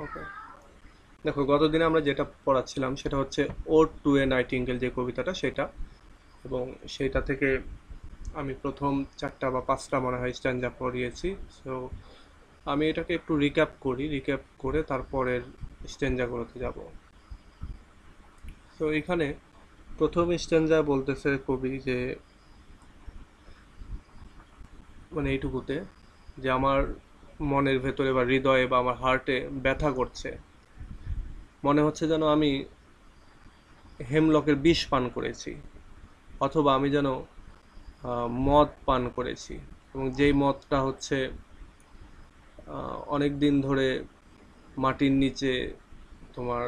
ওকে, দেখো গতদিনে আমরা যেটা পড়াচ্ছিলাম সেটা হচ্ছে ওড টু এ নাইটিঙ্গেল, যে কবিতাটা সেটা। এবং সেইটা থেকে আমি প্রথম চারটা বা পাঁচটা মনে হয় স্ট্যান্জা পড়িয়েছি। সো আমি এটাকে একটু রিক্যাপ করি, রিক্যাপ করে তারপরের স্ট্যান্জাগুলোতে যাব। তো এখানে প্রথম স্ট্যান্জা বলতেছে কবি যে, মানে এইটুকুতে, যে আমার মনের ভেতরে বা হৃদয়ে বা আমার হার্টে ব্যথা করছে, মনে হচ্ছে যেন আমি হেমলকের বিষ পান করেছি, অথবা আমি যেন মদ পান করেছি। এবং যেই মদটা হচ্ছে অনেক দিন ধরে মাটির নিচে তোমার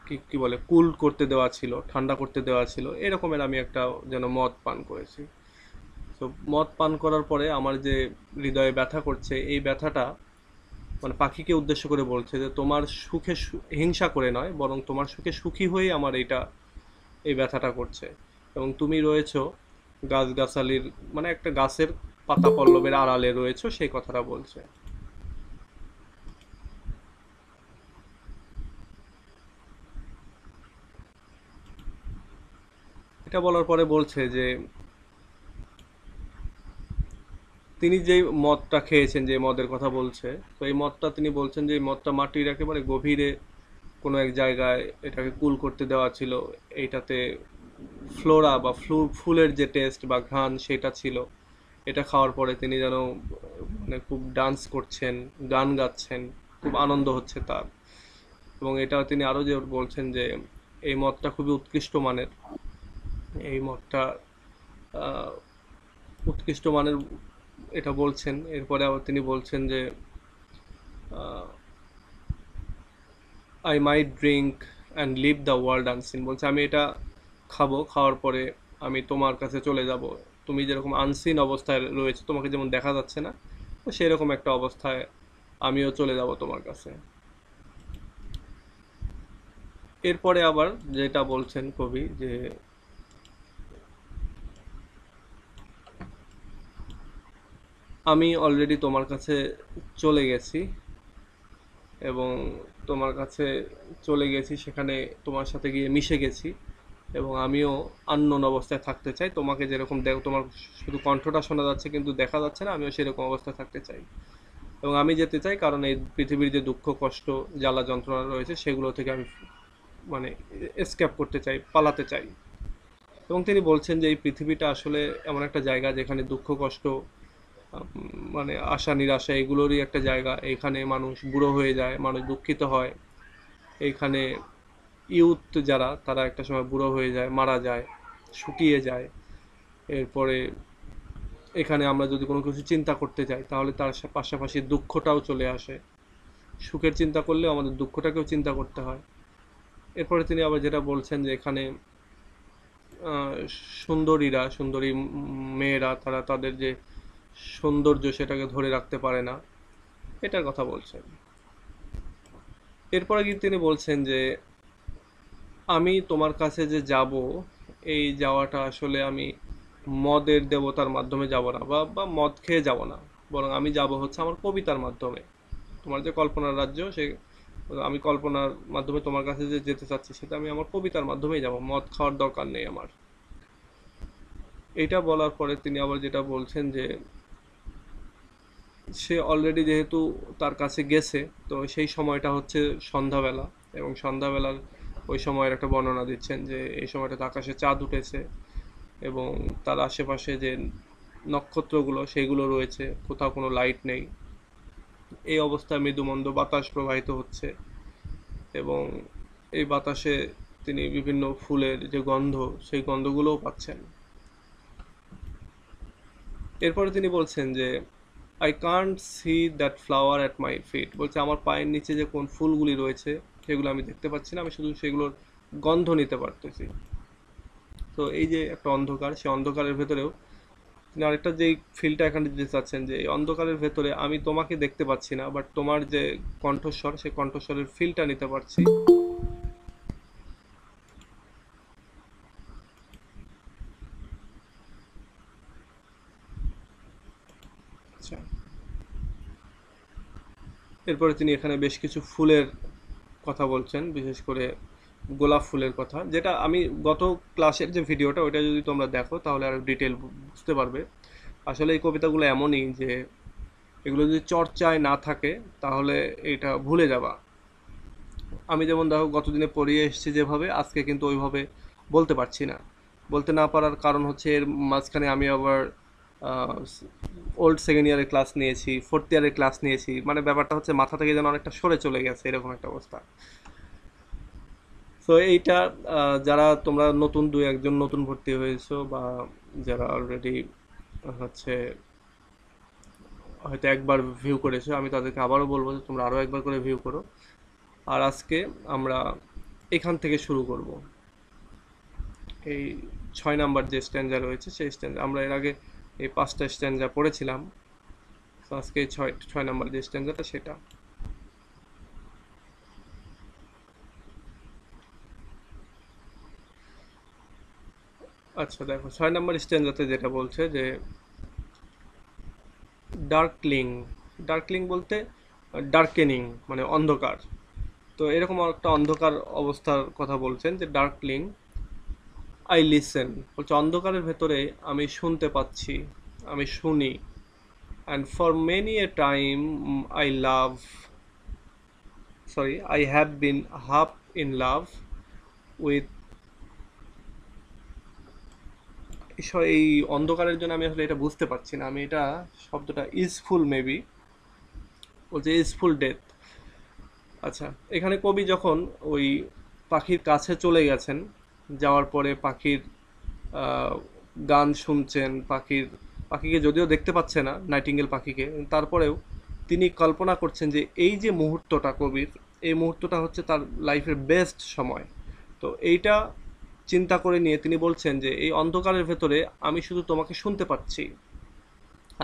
কি কি বলে কুল করতে দেওয়া ছিল, ঠান্ডা করতে দেওয়া ছিল, এরকমের আমি একটা যেন মদ পান করেছি। তো মদ পান করার পরে আমার যে হৃদয়ে ব্যথা করছে, এই ব্যথাটা মানে পাখিকে উদ্দেশ্য করে বলছে যে তোমার সুখে হিংসা করে নয়, বরং তোমার সুখে সুখী হয়েই আমার এই ব্যথাটা করছে। এবং তুমি রয়েছো গাছগাছালির, মানে একটা গাছের পাতা পল্লবের আড়ালে রয়েছো, সেই কথাটা বলছে। এটা বলার পরে বলছে যে তিনি যেই মদটা খেয়েছেন, যে মদের কথা বলছে, তো এই মদটা তিনি বলছেন যে এই মদটা মাটির একেবারে গভীরে কোনো এক জায়গায় এটাকে কুল করতে দেওয়া ছিল। এইটাতে ফ্লোরা বা ফুলের যে টেস্ট বা ঘ্রাণ সেটা ছিল। এটা খাওয়ার পরে তিনি যেন মানে খুব ডান্স করছেন, গান গাচ্ছেন, খুব আনন্দ হচ্ছে তার। এবং এটা তিনি আরো যে বলছেন যে এই মদটা খুবই উৎকৃষ্ট মানের, এই মদটা আহ, উৎকৃষ্ট মানের, এটা বলছেন। এরপরে আবার তিনি বলছেন যে I might drink and leave the world unseen, বলছে আমি এটা খাবো, খাওয়ার পরে আমি তোমার কাছে চলে যাব। তুমি যেরকম আনসিন অবস্থায় রয়েছে, তোমাকে যেমন দেখা যাচ্ছে না, তো সেরকম একটা অবস্থায় আমিও চলে যাব তোমার কাছে। এরপরে আবার যেটা বলছেন কবি যে আমি অলরেডি তোমার কাছে চলে গেছি, এবং তোমার কাছে চলে গেছি, সেখানে তোমার সাথে গিয়ে মিশে গেছি। এবং আমিও আননোন অবস্থায় থাকতে চাই, তোমাকে যেরকম তোমার শুধু কণ্ঠটা শোনা যাচ্ছে কিন্তু দেখা যাচ্ছে না, আমিও সেরকম অবস্থায় থাকতে চাই। এবং আমি যেতে চাই কারণ এই পৃথিবীর যে দুঃখ কষ্ট জ্বালা যন্ত্রণা রয়েছে সেগুলো থেকে আমি মানে এসকেপ করতে চাই, পালাতে চাই। এবং তিনি বলছেন যে এই পৃথিবীটা আসলে এমন একটা জায়গা যেখানে দুঃখ কষ্ট, মানে আশা নিরাশা এগুলোরই একটা জায়গা। এখানে মানুষ বুড়ো হয়ে যায়, মানুষ দুঃখিত হয়। এইখানে ইউথ যারা, তারা একটা সময় বুড়ো হয়ে যায়, মারা যায়, শুকিয়ে যায়। এরপরে এখানে আমরা যদি কোনো কিছু চিন্তা করতে যাই তাহলে তার পাশাপাশি দুঃখটাও চলে আসে। সুখের চিন্তা করলেও আমাদের দুঃখটাকেও চিন্তা করতে হয়। এরপরে তিনি আবার যেটা বলছেন যে এখানে সুন্দরীরা, সুন্দরী মেয়েরা, তারা তাদের যে সৌন্দর্য সেটাকে ধরে রাখতে পারে না, এটার কথা বলছেন। এরপরে কিন্তু তিনি বলছেন যে আমি তোমার কাছে যে যাব, এই যাওয়াটা আসলে আমি মদের দেবতার মাধ্যমে যাব না, বা মদ খেয়ে যাব না, বরং আমি যাব হচ্ছে আমার কবিতার মাধ্যমে। তোমার যে কল্পনার রাজ্য, সে আমি কল্পনার মাধ্যমে তোমার কাছে যে যেতে চাচ্ছি, সেটা আমি আমার কবিতার মাধ্যমেই যাব, মদ খাওয়ার দরকার নেই আমার। এইটা বলার পরে তিনি আবার যেটা বলছেন যে সে অলরেডি যেহেতু তার কাছে গেছে, তো সেই সময়টা হচ্ছে সন্ধ্যাবেলা। এবং সন্ধ্যাবেলার ওই সময়ের একটা বর্ণনা দিচ্ছেন যে এই সময়টাতে আকাশে চাঁদ উঠেছে, এবং তার আশেপাশে যে নক্ষত্রগুলো সেগুলো রয়েছে, কোথাও কোনো লাইট নেই। এই অবস্থায় মৃদুমন্দ বাতাস প্রবাহিত হচ্ছে, এবং এই বাতাসে তিনি বিভিন্ন ফুলের যে গন্ধ, সেই গন্ধগুলোও পাচ্ছেন। এরপরে তিনি বলছেন যে I can't see that flower at my feet, বলছে আমার পায়ের নিচে যে কোন ফুলগুলি রয়েছে সেগুলো আমি দেখতে পাচ্ছি না, আমি শুধু সেগুলোর গন্ধ নিতে পারতেছি। তো এই যে একটা অন্ধকার, সেই অন্ধকারের ভেতরেও তিনি আরেকটা যেই ফিলটা এখানে দিতে চাচ্ছেন যে এই অন্ধকারের ভেতরে আমি তোমাকে দেখতে পাচ্ছি না, বাট তোমার যে কণ্ঠস্বর, সেই কণ্ঠস্বরের ফিলটা নিতে পারছি। আচ্ছা, এরপরে তিনি এখানে বেশ কিছু ফুলের কথা বলছেন, বিশেষ করে গোলাপ ফুলের কথা, যেটা আমি গত ক্লাসের যে ভিডিওটা ওইটা যদি তোমরা দেখো তাহলে আরো ডিটেল বুঝতে পারবে। আসলে এই কবিতাগুলো এমনই যে এগুলো যদি চর্চায় না থাকে তাহলে এটা ভুলে যাবা। আমি যেমন দেখো গতদিনে পড়িয়ে এসেছি যেভাবে, আজকে কিন্তু ওইভাবে বলতে পারছি না। বলতে না পারার কারণ হচ্ছে এর মাঝখানে আমি আবার ওল্ড সেকেন্ড ইয়ারের ক্লাস নিয়েছি, ফোর্থ ইয়ারের ক্লাস নিয়েছি, মানে ব্যাপারটা হচ্ছে মাথা থেকে যেন অনেকটা সরে চলে গেছে, এরকম একটা অবস্থা। তো এইটা যারা তোমরা নতুন দুই একজন নতুন ভর্তি হয়েছো বা যারা অলরেডি হচ্ছে হয়তো একবার ভিউ করেছো, আমি তাদেরকে আবারও বলবো যে তোমরা আরও একবার করে ভিউ করো। আর আজকে আমরা এখান থেকে শুরু করব। এই 6 নাম্বার যে স্ট্যান্ডা রয়েছে সেই স্ট্যান্ডা, আমরা এর আগে এই 5টা স্ট্যান্ডা পড়েছিলাম। তো আজকে এই 6 নাম্বার যে স্ট্যান্ডাটা সেটা। আচ্ছা দেখো, 6 নাম্বার স্ট্যান্ডাতে যেটা বলছে যে ডার্কলিং, ডার্কলিং বলতে ডার্কেনিং মানে অন্ধকার। তো এরকম একটা অন্ধকার অবস্থার কথা বলছেন যে ডার্কলিং আই লিসেন, বলছে অন্ধকারের ভেতরে আমি শুনতে পাচ্ছি, আমি শুনি। And for many a time I love, sorry I have been half in love with, এই অন্ধকারের জন্য আমি আসলে এটা বুঝতে পারছি না, আমি এটা শব্দটা ইজফুল মেবি, বলছে ইজফুল ডেথ। আচ্ছা, এখানে কবি যখন ওই পাখির কাছে চলে গেছেন, যাওয়ার পরে পাখির আহ, গান শুনছেন, পাখিকে যদিও দেখতে পাচ্ছে না, নাইটিঙ্গেল পাখিকে, তারপরেও তিনি কল্পনা করছেন যে এই যে মুহূর্তটা কবির, এই মুহূর্তটা হচ্ছে তার লাইফের বেস্ট সময়। তো এইটা চিন্তা করে নিয়ে তিনি বলছেন যে এই অন্ধকারের ভেতরে আমি শুধু তোমাকে শুনতে পাচ্ছি,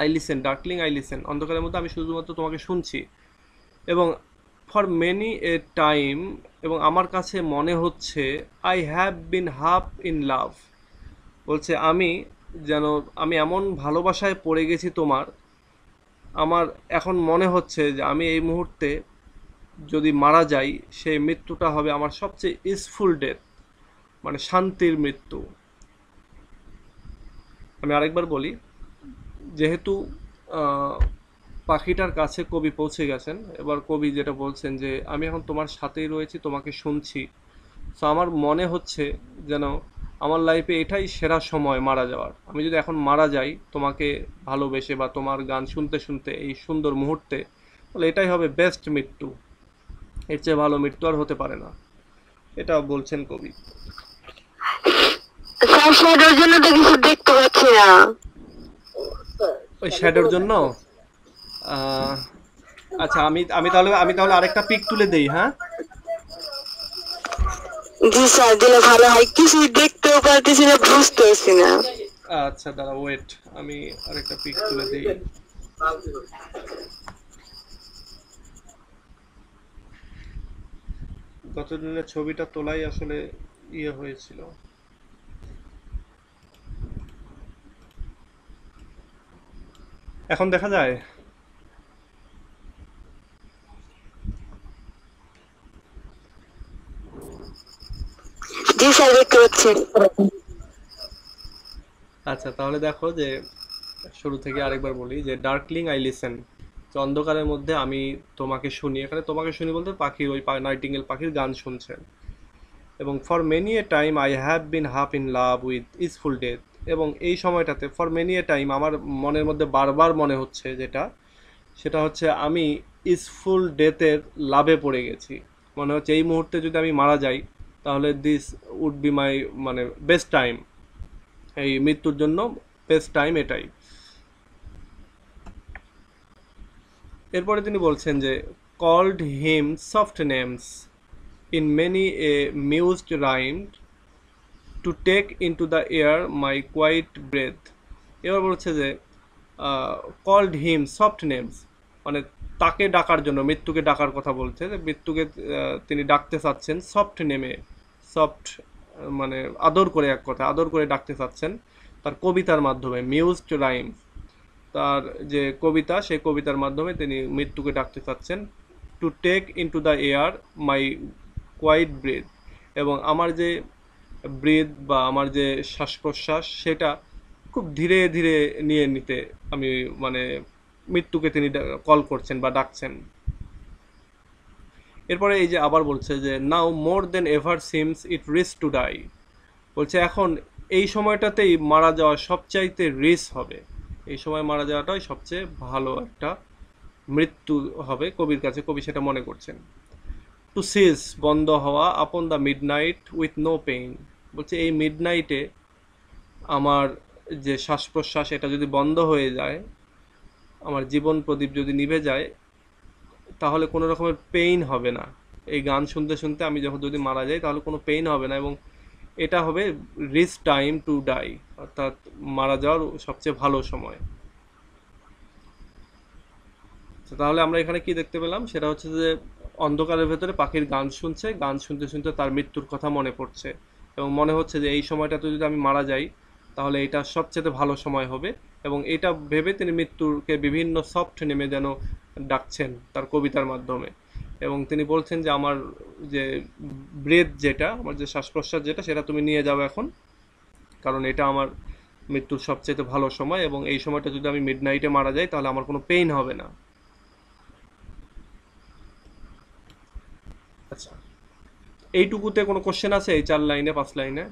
আই লিসেন ডার্কলিং আই লিসেন, অন্ধকারের মধ্যে আমি শুধুমাত্র তোমাকে শুনছি। এবং ফর মেনি এ টাইম, এবং আমার কাছে মনে হচ্ছে I have been half in লাভ, বলছে আমি যেন আমি এমন ভালোবাসায় পড়ে গেছি তোমার, আমার এখন মনে হচ্ছে যে আমি এই মুহূর্তে যদি মারা যাই সেই মৃত্যুটা হবে আমার সবচেয়ে ইসফুল ডেথ, মানে শান্তির মৃত্যু। আমি আরেকবার বলি, যেহেতু আহ, পাখিটার কাছে কবি পৌঁছে গেছেন, এবার কবি যেটা বলছেন যে আমি এখন তোমার সাথেই রয়েছি, তোমাকে শুনছি। সো আমার মনে হচ্ছে যেন আমার লাইফে এটাই সেরা সময় মারা যাওয়ার, আমি যদি এখন মারা যাই তোমাকে ভালোবেসে বা তোমার গান শুনতে শুনতে এই সুন্দর মুহূর্তে, তাহলে এটাই হবে বেস্ট মৃত্যু, এর চেয়ে ভালো মৃত্যু আর হতে পারে না, এটা বলছেন কবি। শ্যাডোর জন্য তো কিছু দেখতে পাচ্ছি না। ওই শ্যাডোর জন্য আহ, আচ্ছা আমি তাহলে আরেকটা পিক তুলে দেই, হ্যাঁ। জি স্যার, দিলে ভালো হয়, কিছু দেখতেও পারতেছি না, বুঝতেছি না। আচ্ছা দাঁড়া, ওয়েট, আমি আরেকটা পিক তুলে দেই। গতদিনের ছবিটা তোলাই আসলে ইয়ে হয়েছিল। এখন দেখা যায়? জি স্যার, দেখতে পাচ্ছি। আচ্ছা তাহলে দেখো যে শুরু থেকে আরেকবার বলি যে ডার্কলিং আই লিসেন, যে অন্ধকারের মধ্যে আমি তোমাকে শুনি, এখানে তোমাকে শুনি বলতে পাখির ওই নাইটিঙ্গেল পাখির গান শুনছেন। এবং for many a time I have been half in love with easeful death, এবং এই সময়টাতে ফর মেনি এ টাইম আমার মনের মধ্যে বারবার মনে হচ্ছে যেটা, সেটা হচ্ছে আমি ইজফুল ডেথের লাভে পড়ে গেছি। মনে হচ্ছে এই মুহূর্তে যদি আমি মারা যাই তাহলে দিস উড বি মাই মানে বেস্ট টাইম, এই মৃত্যুর জন্য বেস্ট টাইম এটাই। এরপরে তিনি বলছেন যে called him soft names in many a mused rhymed to take into the air my quiet breath. এবার বলছে যে কল্ড হিম সফট নেমস, মানে তাকে ডাকার জন্য, মৃত্যুকে ডাকার কথা বলছে, যে মৃত্যুকে তিনি ডাকতে চাচ্ছেন সফট নেমে, সফট মানে আদর করে, এক কথা আদর করে ডাকতে চাচ্ছেন তার কবিতার মাধ্যমে, মিউজড রাইম, তার যে কবিতা সেই কবিতার মাধ্যমে তিনি মৃত্যুকে ডাকতে চাচ্ছেন to take into the air my quiet breath, এবং আমার যে ব্রেথ বা আমার যে শ্বাস প্রশ্বাস সেটা খুব ধীরে ধীরে নিয়ে নিতে আমি মানে মৃত্যুকে তিনি কল করছেন বা ডাকছেন। এরপরে এই যে আবার বলছে যে now more than ever seems it risk to die, বলছে এখন এই সময়টাতেই মারা যাওয়া সবচাইতে রিস্ক হবে, এই সময় মারা যাওয়াটাই সবচেয়ে ভালো একটা মৃত্যু হবে কবির কাছে, কবি সেটা মনে করছেন। টু সিজ বন্ধ হওয়া upon the midnight with no pain, বলছে এই মিড নাইটে আমার যে শ্বাস প্রশ্বাস এটা যদি বন্ধ হয়ে যায়, আমার জীবন প্রদীপ যদি নিভে যায়, তাহলে কোনো রকমের পেইন হবে না। এই গান শুনতে শুনতে আমি যখন যদি মারা যাই তাহলে কোনো পেইন হবে না, এবং এটা হবে রিচ টাইম টু ডাই, অর্থাৎ মারা যাওয়ার সবচেয়ে ভালো সময়। তাহলে আমরা এখানে কি দেখতে পেলাম, সেটা হচ্ছে যে অন্ধকারের ভেতরে পাখির গান শুনছে, গান শুনতে শুনতে তার মৃত্যুর কথা মনে পড়ছে, এবং মনে হচ্ছে যে এই সময়টাতে যদি আমি মারা যাই তাহলে এটা সবচেয়ে ভালো সময় হবে, এবং এটা ভেবে তিনি মৃত্যুকে বিভিন্ন সফট নেমে যেন ডাকছেন তার কবিতার মাধ্যমে। এবং তিনি বলছেন যে আমার যে ব্রেথ যেটা, আমার যে শ্বাস প্রশ্বাস যেটা, সেটা তুমি নিয়ে যাও এখন, কারণ এটা আমার মৃত্যুর সবচেয়ে ভালো সময়, এবং এই সময়টা যদি আমি মিড নাইটে মারা যাই তাহলে আমার কোনো পেইন হবে না। আচ্ছা, এইটুকুতে কোনো কোশ্চেন আছে এই 4 লাইনে 5 লাইনে?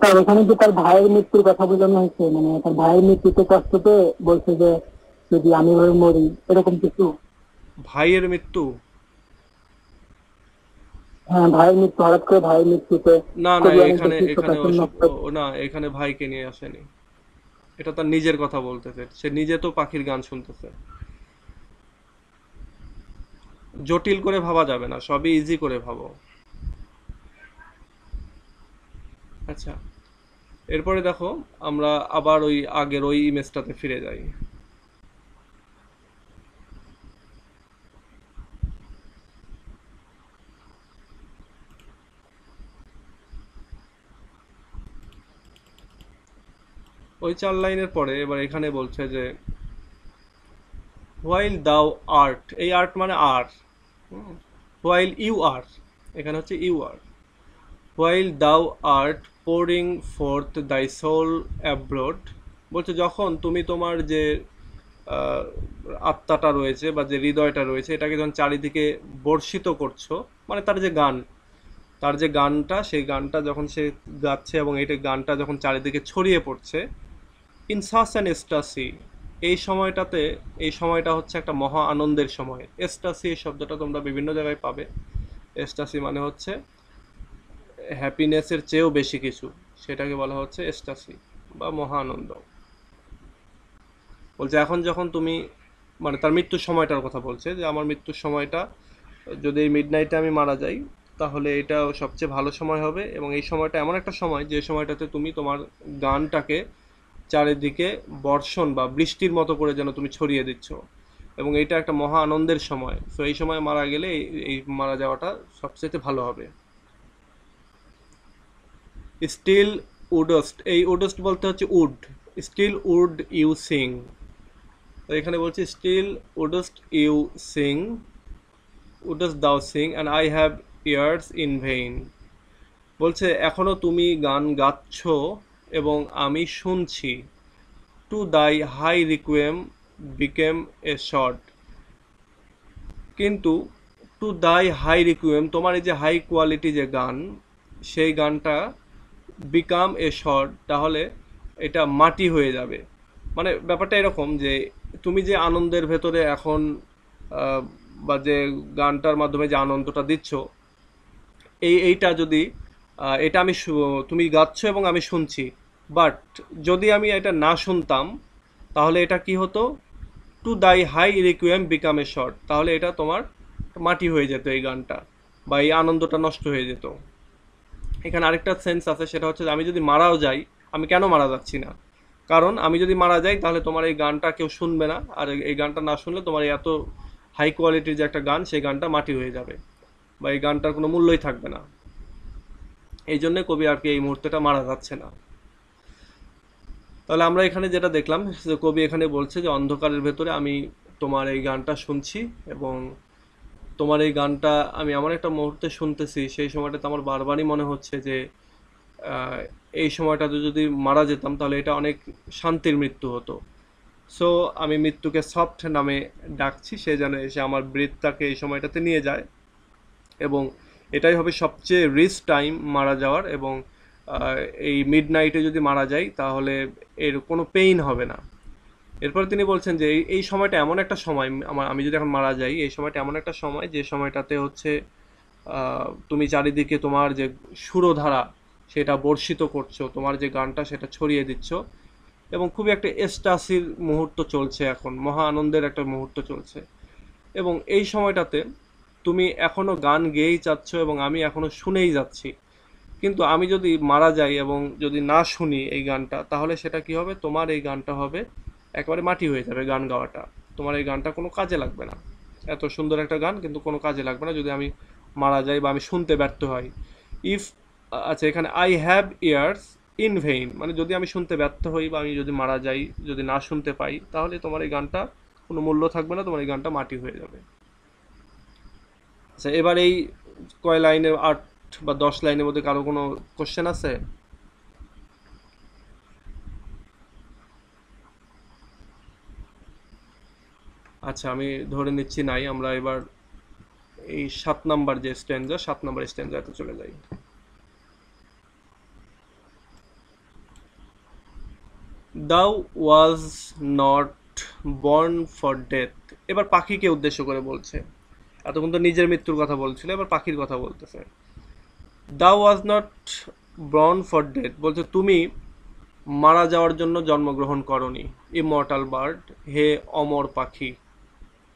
আর ওখানে যে তার ভাইয়ের মৃত্যুর কথা বোঝানো হয়েছে, মানে তার ভাইয়ের মৃত্যুতে কষ্ট পেয়ে বলছে যে যদি আমি ওই মরি, এরকম কিছু। ভাইয়ের মৃত্যু? হ্যাঁ, ভাইয়ের মৃত্যু, হঠাৎ করে ভাইয়ের মৃত্যুতে না না, কবি অনেক এখানে বেশি এখানে শোকাতুর ওসব নষ্ট। না, এখানে ভাইকে নিয়ে আসেনি, এটা তার নিজের কথা বলতেছে, সে নিজে তো পাখির গান শুনতেছে। জটিল করে ভাবা যাবে না, সবই ইজি করে ভাবো। আচ্ছা, এরপরে দেখো আমরা আবার ওই আগের ওই ইমেজটাতে ফিরে যাই। ওই 4 লাইনের পরে এবার এখানে বলছে যে হোয়াইল দাও আর্ট, এই আর্ট মানে আর, হোয়াইল ইউ আর, এখানে হচ্ছে ইউ আর, হোয়াইল দাও আর্ট পোরিং ফোর্থ দাই সোল অ্যাব্রোড, বলছে যখন তুমি তোমার যে আহ, আত্মাটা রয়েছে বা যে হৃদয়টা রয়েছে এটাকে যখন চারিদিকে বর্ষিত করছো, মানে তার যে গান, তার যে গানটা, সেই গানটা যখন সে গাচ্ছে এবং এটা গানটা যখন চারিদিকে ছড়িয়ে পড়ছে, ইন সাস অ্যান এস্টাসি, এই সময়টাতে, এই সময়টা হচ্ছে একটা মহা আনন্দের সময়। এস্টাসি এই শব্দটা তোমরা বিভিন্ন জায়গায় পাবে। এস্টাসি মানে হচ্ছে হ্যাপিনেসের চেয়েও বেশি কিছু, সেটাকে বলা হচ্ছে এস্টাসি বা মহা আনন্দ। বলছে এখন যখন তুমি, মানে তার মৃত্যুর সময়টার কথা বলছে যে আমার মৃত্যুর সময়টা যদি এই মিড নাইটে আমি মারা যাই তাহলে এটা সবচেয়ে ভালো সময় হবে, এবং এই সময়টা এমন একটা সময় যে সময়টাতে তুমি তোমার গানটাকে চারিদিকে বর্ষণ বা বৃষ্টির মতো করে যেন তুমি ছড়িয়ে দিচ্ছ, এবং এটা একটা মহা আনন্দের সময়। তো এই সময় মারা গেলে এই মারা যাওয়াটা সবচেয়ে ভালো হবে। স্টিল উডস্ট, এই উডস্ট বলতে হচ্ছে would, still would you sing, তো এখানে বলছি still wouldst you sing, wouldst thou sing and I have ears in vain, বলছে এখনো তুমি গান গাচ্ছ এবং আমি শুনছি। টু দাই হাই রিকুয়েম বিকেম এ শর্ট, কিন্তু টু দাই হাই রিকুয়েম, তোমার এই যে হাই কোয়ালিটি যে গান, সেই গানটা বিকাম এ শর্ট, তাহলে এটা মাটি হয়ে যাবে। মানে ব্যাপারটা এরকম যে তুমি যে আনন্দের ভেতরে এখন আহ, বা যে গানটার মাধ্যমে যে আনন্দটা দিচ্ছ, এইটা যদি এটা আমি তুমি গাচ্ছ এবং আমি শুনছি, বাট যদি আমি এটা না শুনতাম তাহলে এটা কি হতো, টু দাই হাই রিকুয়েম বিকাম এ শর্ট, তাহলে এটা তোমার মাটি হয়ে যেত এই গানটা, বা এই আনন্দটা নষ্ট হয়ে যেত। এখানে আরেকটা সেন্স আছে, সেটা হচ্ছে যে আমি যদি মারাও যাই, আমি কেন মারা যাচ্ছি না, কারণ আমি যদি মারা যাই তাহলে তোমার এই গানটা কেউ শুনবে না, আর এই গানটা না শুনলে তোমার এই এত হাই কোয়ালিটির যে একটা গান, সেই গানটা মাটি হয়ে যাবে, বা এই গানটার কোনো মূল্যই থাকবে না। এই জন্য কবি আর কি এই মুহূর্তেটা মারা যাচ্ছে না। তাহলে আমরা এখানে যেটা দেখলাম যে কবি এখানে বলছে যে অন্ধকারের ভেতরে আমি তোমার এই গানটা শুনছি, এবং তোমার এই গানটা আমি এমন একটা মুহূর্তে শুনতেছি, সেই সময়টাতে আমার বারবারই মনে হচ্ছে যে আহ, এই সময়টাতে যদি মারা যেতাম তাহলে এটা অনেক শান্তির মৃত্যু হতো। সো আমি মৃত্যুকে সফট নামে ডাকছি, সে যেন এসে আমার ব্রেথটাকে এই সময়টাতে নিয়ে যায়, এবং এটাই হবে সবচেয়ে রিস্ক টাইম মারা যাওয়ার। এবং আহ, এই মিড নাইটে যদি মারা যাই তাহলে এর কোনো পেইন হবে না। এরপর তিনি বলছেন যে এই সময়টা এমন একটা সময়, আমি যদি এখন মারা যাই, এই সময়টা এমন একটা সময় যে সময়টাতে হচ্ছে তুমি চারিদিকে তোমার যে সুরধারা সেটা বর্ষিত করছো, তোমার যে গানটা সেটা ছড়িয়ে দিচ্ছ, এবং খুবই একটা এক্সটাসির মুহূর্ত চলছে, এখন মহা আনন্দের একটা মুহূর্ত চলছে। এবং এই সময়টাতে তুমি এখনো গান গেয়েই যাচ্ছ এবং আমি এখনো শুনেই যাচ্ছি। কিন্তু আমি যদি মারা যাই এবং যদি না শুনি এই গানটা, তাহলে সেটা কি হবে, তোমার এই গানটা হবে একেবারে মাটি হয়ে যাবে। গান গাওয়াটা, তোমার এই গানটা কোনো কাজে লাগবে না। এত সুন্দর একটা গান কিন্তু কোনো কাজে লাগবে না যদি আমি মারা যাই বা আমি শুনতে ব্যর্থ হই। ইফ, আচ্ছা, এখানে I have ears in vein, মানে যদি আমি শুনতে ব্যর্থ হই বা আমি যদি মারা যাই, যদি না শুনতে পাই, তাহলে তোমার এই গানটা কোনো মূল্য থাকবে না, তোমার এই গানটা মাটি হয়ে যাবে। আচ্ছা, এবার এই কয় লাইনের, 8 বা 10 লাইনের মধ্যে কারো কোনো কোশ্চেন আছে? আচ্ছা, আমি ধরে নিচ্ছি নাই। আমরা এবার এই 7 নাম্বার যে স্ট্যান্জা, 7 নাম্বার স্ট্যান্জাতে চলে যাই। দাও was not born for death. এবার পাখিকে উদ্দেশ্য করে বলছে। এতক্ষণ তো নিজের মৃত্যুর কথা বলছিল, এবার পাখির কথা বলতেছে। দাও was not born for death, বলছে তুমি মারা যাওয়ার জন্য জন্মগ্রহণ করনি। ইমর্টাল বার্ড, হে অমর পাখি।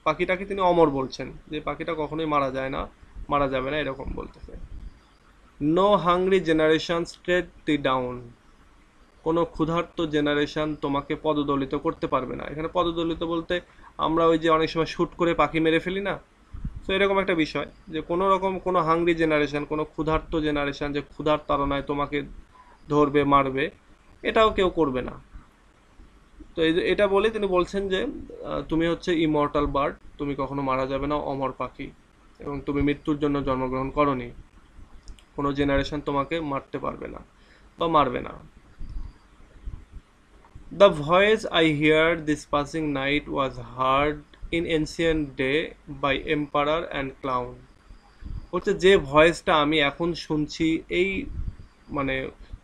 পাখিটাকে তিনি অমর বলছেন, যে পাখিটা কখনোই মারা যায় না, মারা যাবে না, এরকম বলতেছে। নো হাংরি জেনারেশন স্ট্রেট দি ডাউন, কোনো ক্ষুধার্ত জেনারেশন তোমাকে পদদলিত করতে পারবে না। এখানে পদদলিত বলতে আমরা ওই যে অনেক সময় শ্যুট করে পাখি মেরে ফেলি না, তো এরকম একটা বিষয়, যে কোনো রকম কোনো হাংরি জেনারেশন, কোনো ক্ষুধার্ত জেনারেশন যে ক্ষুধার তাড়নায় তোমাকে ধরবে, মারবে, এটাও কেউ করবে না। তো এটা বলে তিনি বলছেন যে তুমি হচ্ছে ইমর্টাল বার্ড, তুমি কখনো মারা যাবে না, অমর পাখি, এবং তুমি মৃত্যুর জন্য জন্মগ্রহণ করনি। কোনো জেনারেশন তোমাকে মারতে পারবে না বা মারবে না। The voice I hear this passing night was heard in ancient day by emperor and clown. বলছে যে ভয়েসটা আমি এখন শুনছি এই মানে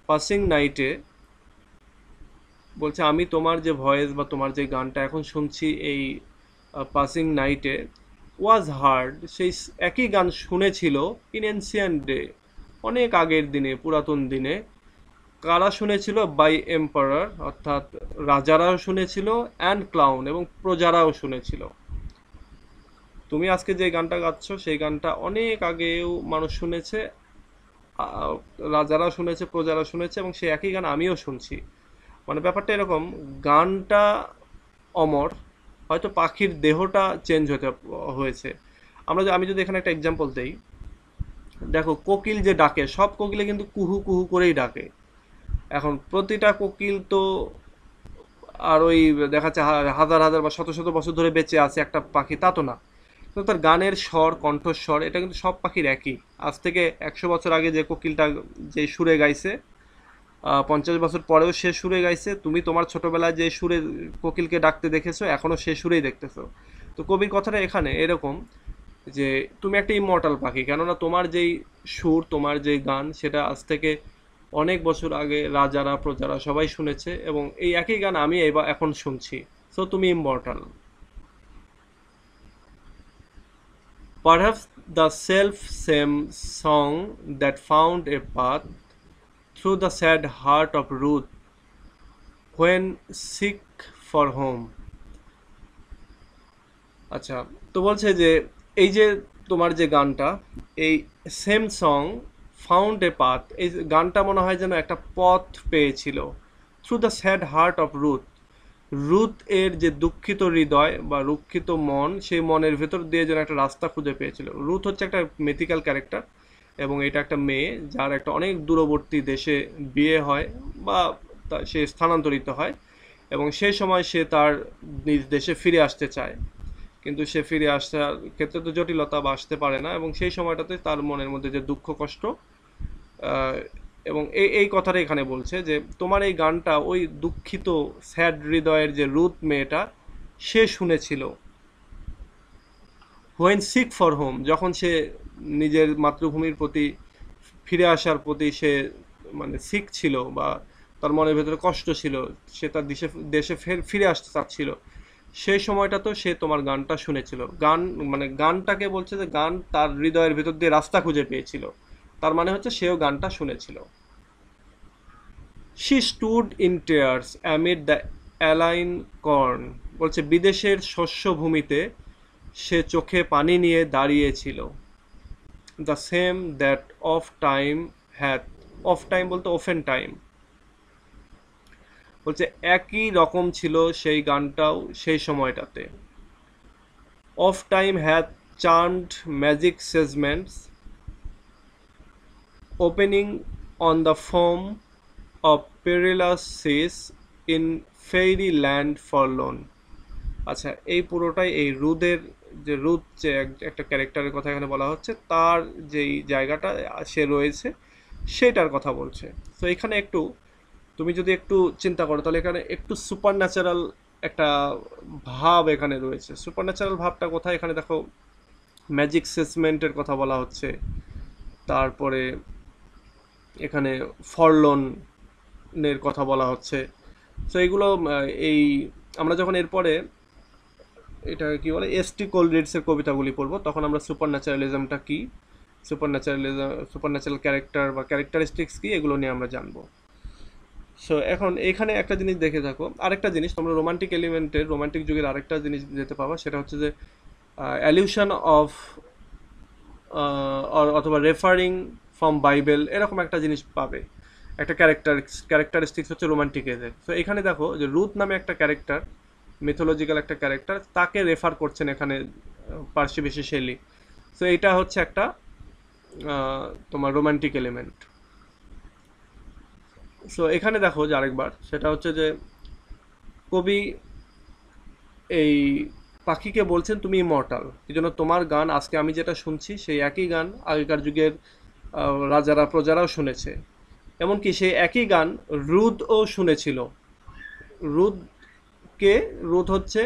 পাসিং নাইটে, বলছে আমি তোমার যে ভয়েস বা তোমার যে গানটা এখন শুনছি এই পাসিং নাইটে, ওয়াজ হার্ড, সেই একই গান শুনেছিল ইন এনসিয়েন্ট ডে, অনেক আগের দিনে, পুরাতন দিনে। কারা শুনেছিল? বাই এম্পারার, অর্থাৎ রাজারাও শুনেছিল, অ্যান্ড ক্লাউন, এবং প্রজারাও শুনেছিল। তুমি আজকে যে গানটা গাচ্ছ সেই গানটা অনেক আগেও মানুষ শুনেছে, রাজারাও শুনেছে, প্রজারাও শুনেছে, এবং সেই একই গান আমিও শুনছি। মানে ব্যাপারটা এরকম, গানটা অমর, হয়তো পাখির দেহটা চেঞ্জ হয়েছে। আমি যদি এখানে একটা এক্সাম্পল দেই, দেখো কোকিল যে ডাকে, সব কোকিলে কিন্তু কুহু কুহু করেই ডাকে। এখন প্রতিটা কোকিল তো আর ওই দেখাচ্ছে হাজার হাজার বা শত শত বছর ধরে বেঁচে আছে একটা পাখি, তা তো না। কিন্তু তার গানের স্বর, কণ্ঠস্বর, এটা কিন্তু সব পাখির একই। আজ থেকে 100 বছর আগে যে কোকিলটা যে সুরে গাইছে, 50 বছর পরেও সে সুরে গাইছে। তুমি তোমার ছোটবেলায় যে সুরে কোকিলকে ডাকতে দেখেছো, এখনো সে সুরেই দেখতেছো। তো কবির কথাটা এখানে এরকম, যে তুমি একটা ইমর্টাল পাখি, কেননা তোমার যেই সুর, তোমার যেই গান, সেটা আজ থেকে অনেক বছর আগে রাজারা, প্রজারা সবাই শুনেছে, এবং এই একই গান আমি এখন শুনছি। সো তুমি immortal. Perhaps the self same song that found a path through the sad heart of Ruth when sick for home. আচ্ছা, তো বলছে যে এই যে তোমার যে গানটা, এই same song found a path, এই গানটা মনে হয় যেন একটা পথ পেয়েছিল। Through the sad heart of Ruth, Ruth এর যে দুঃখিত হৃদয় বা দুঃখিত মন, সেই মনের ভেতর দিয়ে যেন একটা রাস্তা খুঁজে পেয়েছিল। রুথ হচ্ছে একটা মিথিক্যাল ক্যারেক্টার, এবং এটা একটা মেয়ে যার একটা অনেক দূরবর্তী দেশে বিয়ে হয় বা সে স্থানান্তরিত হয়, এবং সেই সময় সে তার নিজ দেশে ফিরে আসতে চায়। কিন্তু সে ফিরে আসার ক্ষেত্রে তো জটিলতা বা আসতে পারে না, এবং সেই সময়টাতে তার মনের মধ্যে যে দুঃখ কষ্ট, আহ, এবং এই কথাটা এখানে বলছে যে তোমার এই গানটা ওই দুঃখিত স্যাড হৃদয়ের যে রুথ মেয়েটা সে শুনেছিল হোয়েন সিক ফর হোম, যখন সে নিজের মাতৃভূমির প্রতি ফিরে আসার প্রতি সে মানে সিক ছিল, বা তার মনের ভেতরে কষ্ট ছিল, সে তার দেশে দেশে ফিরে আসতে চাচ্ছিল, সেই সময়টা তো সে তোমার গানটা শুনেছিল। গান মানে গানটাকে বলছে যে গান তার হৃদয়ের ভেতর দিয়ে রাস্তা খুঁজে পেয়েছিল, তার মানে হচ্ছে সেও গানটা শুনেছিল। She stood in tears amid the alien corn, বলছে বিদেশের শস্যভূমিতে সে চোখে পানি নিয়ে দাঁড়িয়েছিল। The same that oft time hath, oft time বলতে ওফেন টাইম, বলছে একই রকম ছিল সেই গানটাও সেই সময়টাতে। Oft time hath charmed magic casements opening on the form of perilous seas in fairy land forlorn. আচ্ছা, এই পুরোটাই এই রুদের যে রুদ যে একটা ক্যারেক্টারের কথা এখানে বলা হচ্ছে, তার যেই জায়গাটা সে রয়েছে সেটার কথা বলছে। তো এখানে একটু তুমি যদি একটু চিন্তা করো তাহলে এখানে একটু সুপার ন্যাচারাল একটা ভাব এখানে রয়েছে। সুপার ন্যাচারাল ভাবটা কোথায়, এখানে দেখো ম্যাজিক সেসমেন্টের কথা বলা হচ্ছে, তারপরে এখানে ফরলনের কথা বলা হচ্ছে। তো এগুলো এই আমরা যখন এরপরে এটা কি বলে এসটি কোলরিডসের কবিতাগুলি পড়বো তখন আমরা সুপার ন্যাচারালিজমটা কি, সুপার ন্যাচারাল ক্যারেক্টার বা ক্যারেক্টারিস্টিক্স কি, এগুলো নিয়ে আমরা জানবো। সো এখন এখানে একটা জিনিস দেখে থাকো, আরেকটা জিনিস তোমরা রোমান্টিক এলিমেন্টের রোমান্টিক যুগের আরেকটা জিনিস যেতে পাবা, সেটা হচ্ছে যে অ্যালিউশন অফ অথবা রেফারিং ফ্রম বাইবেল, এরকম একটা জিনিস পাবে। একটা ক্যারেক্টারিস্টিক্স হচ্ছে রোমান্টিক এজের। তো এখানে দেখো যে রুথ নামে একটা ক্যারেক্টার, মিথোলজিক্যাল একটা ক্যারেক্টার, তাকে রেফার করছেন এখানে পার্সি বিশি শেলি। তো এটা হচ্ছে একটা তোমার রোমান্টিক এলিমেন্ট। সো এখানে দেখো যে আরেকবার সেটা হচ্ছে যে কবি এই পাখিকে বলছেন তুমি ইমর্টাল, এই জন্য তোমার গান আজকে আমি যেটা শুনছি সেই একই গান আগেকার যুগের রাজারা প্রজারাও শুনেছে। এমনকি সেই একই গান রুদও শুনেছিল। রুদ কে? রুদ হচ্ছে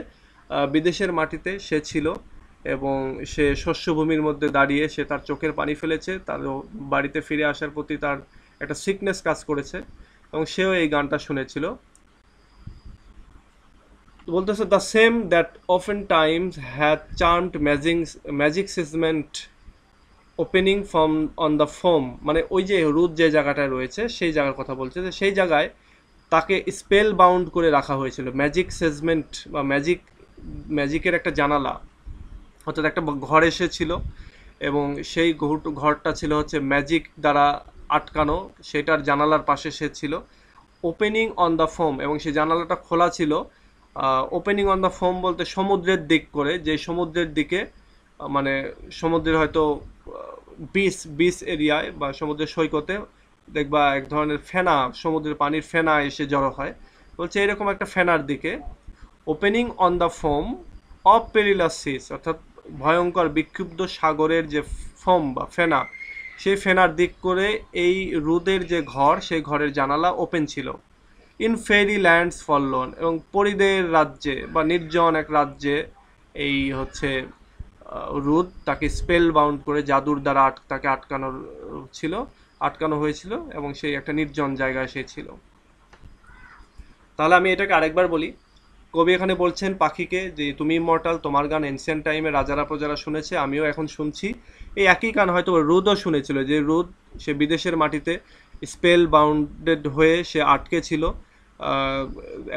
বিদেশের মাটিতে সে ছিল, এবং সে শস্যভূমির মধ্যে দাঁড়িয়ে সে তার চোখের পানি ফেলেছে, তার বাড়িতে ফিরে আসার প্রতি তার একটা সিকনেস কাজ করেছে, এবং সেও এই গানটা শুনেছিল। বলতেছে the same that often times had charmed magic casement opening from on the foam, মানে ওই যে রুদ যে জায়গাটায় রয়েছে সেই জায়গার কথা বলছে, যে সেই জায়গায় তাকে স্পেল বাউন্ড করে রাখা হয়েছিল। ম্যাজিক সেজমেন্ট বা ম্যাজিকের একটা জানালা, অর্থাৎ একটা ঘর এসেছিল, এবং সেই ঘরটা ছিল হচ্ছে ম্যাজিক দ্বারা আটকানো, সেটার জানালার পাশে সে ছিল। ওপেনিং অন দ্য ফোম, এবং সেই জানালাটা খোলা ছিল। ওপেনিং অন দ্য ফোম বলতে সমুদ্রের দিক করে, যে সমুদ্রের দিকে মানে সমুদ্রের হয়তো বিচ এরিয়ায় বা সমুদ্রের সৈকতে দেখবা এক ধরনের ফেনা, সমুদ্রের পানির ফেনা এসে জড়ো হয়, বলছে এরকম একটা ফেনার দিকে। Opening on the foam of perilous seas, অর্থাৎ ভয়ঙ্কর বিক্ষুব্ধ সাগরের যে ফোম বা ফেনা, সেই ফেনার দিক করে এই রুদের যে ঘর, সেই ঘরের জানালা ওপেন ছিল। ইন ফেরি ল্যান্ডস ফরলোন, এবং পরিদের রাজ্যে বা নির্জন এক রাজ্যে এই হচ্ছে রুদ তাকে স্পেল বাউন্ড করে জাদুর দ্বারা তাকে আটকানো হয়েছিল, এবং সেই একটা নির্জন জায়গায় সে ছিল। তাহলে আমি এটাকে আরেকবার বলি। কবি এখানে বলছেন পাখিকে যে তুমি ইমর্টাল, তোমার গান এনসিয়েন্ট টাইমে রাজারা প্রজারা শুনেছে, আমিও এখন শুনছি। এই একই গান হয়তো রুদও শুনেছিল, যে রুদ সে বিদেশের মাটিতে স্পেল বাউন্ডেড হয়ে সে আটকে ছিল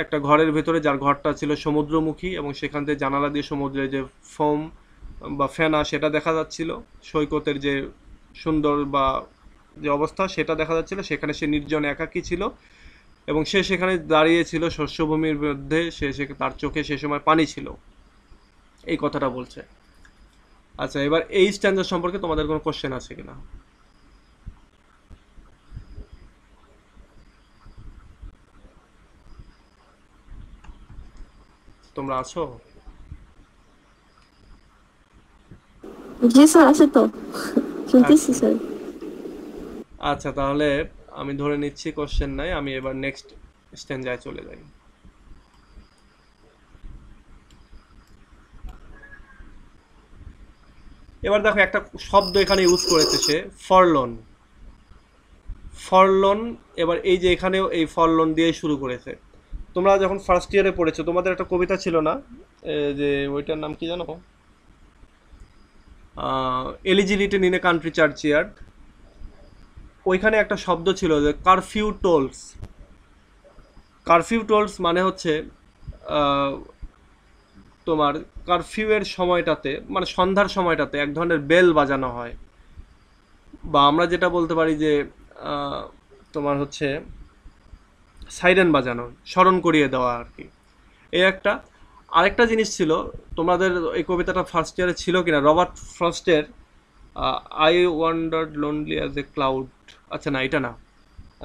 একটা ঘরের ভেতরে, যার ঘরটা ছিল সমুদ্রমুখী, এবং সেখান থেকে জানালা দিয়ে সমুদ্রের যে ফোম বা ফেনা সেটা দেখা যাচ্ছিল, সৈকতের যে সুন্দর বা যে অবস্থা সেটা দেখা যাচ্ছিল, সেখানে সে নির্জন একাকী ছিল, এবং সে সেখানে দাঁড়িয়ে ছিল শস্যভূমির মধ্যে, তার চোখে সে সময় পানি ছিল, এই কথাটা বলছে। আচ্ছা, এবার এই স্ট্যান্ডার সম্পর্কে তোমাদের কোনো কোশ্চেন আছে কিনা? তোমরা আছো? জি স্যার আছে তো, শুনতেছি আচ্ছা স্যার। আচ্ছা, তাহলে আমি ধরে নিচ্ছি কোশ্চেন নাই, আমি এবার নেক্সট স্ট্যান্ডায় চলে যাই। এবার দেখো একটা শব্দ এখানে ইউজ করেছে সে, ফরলন। ফরলন, এবার এই যে এখানেও এই ফরলন দিয়ে শুরু করেছে। তোমরা যখন ফার্স্ট ইয়ারে পড়েছো তোমাদের একটা কবিতা ছিল না, যে ওইটার নাম কি জানো, এলিজিলিটি ইন এ কান্ট্রি চার্চিয়ার্ড। ওইখানে একটা শব্দ ছিল যে কারফিউ টোলস। কারফিউ টোলস মানে হচ্ছে আহ, তোমার কারফিউয়ের সময়টাতে, মানে সন্ধ্যার সময়টাতে এক ধরনের বেল বাজানো হয়, বা আমরা যেটা বলতে পারি যে আহ, তোমার হচ্ছে সাইরেন বাজানো, স্মরণ করিয়ে দেওয়া আর কি। এই একটা। আরেকটা জিনিস ছিল, তোমাদের এই কবিতাটা ফার্স্ট ইয়ারে ছিল কিনা, রবার্ট ফ্রস্টের I wandered lonely as a cloud. আচ্ছা না, এটা না।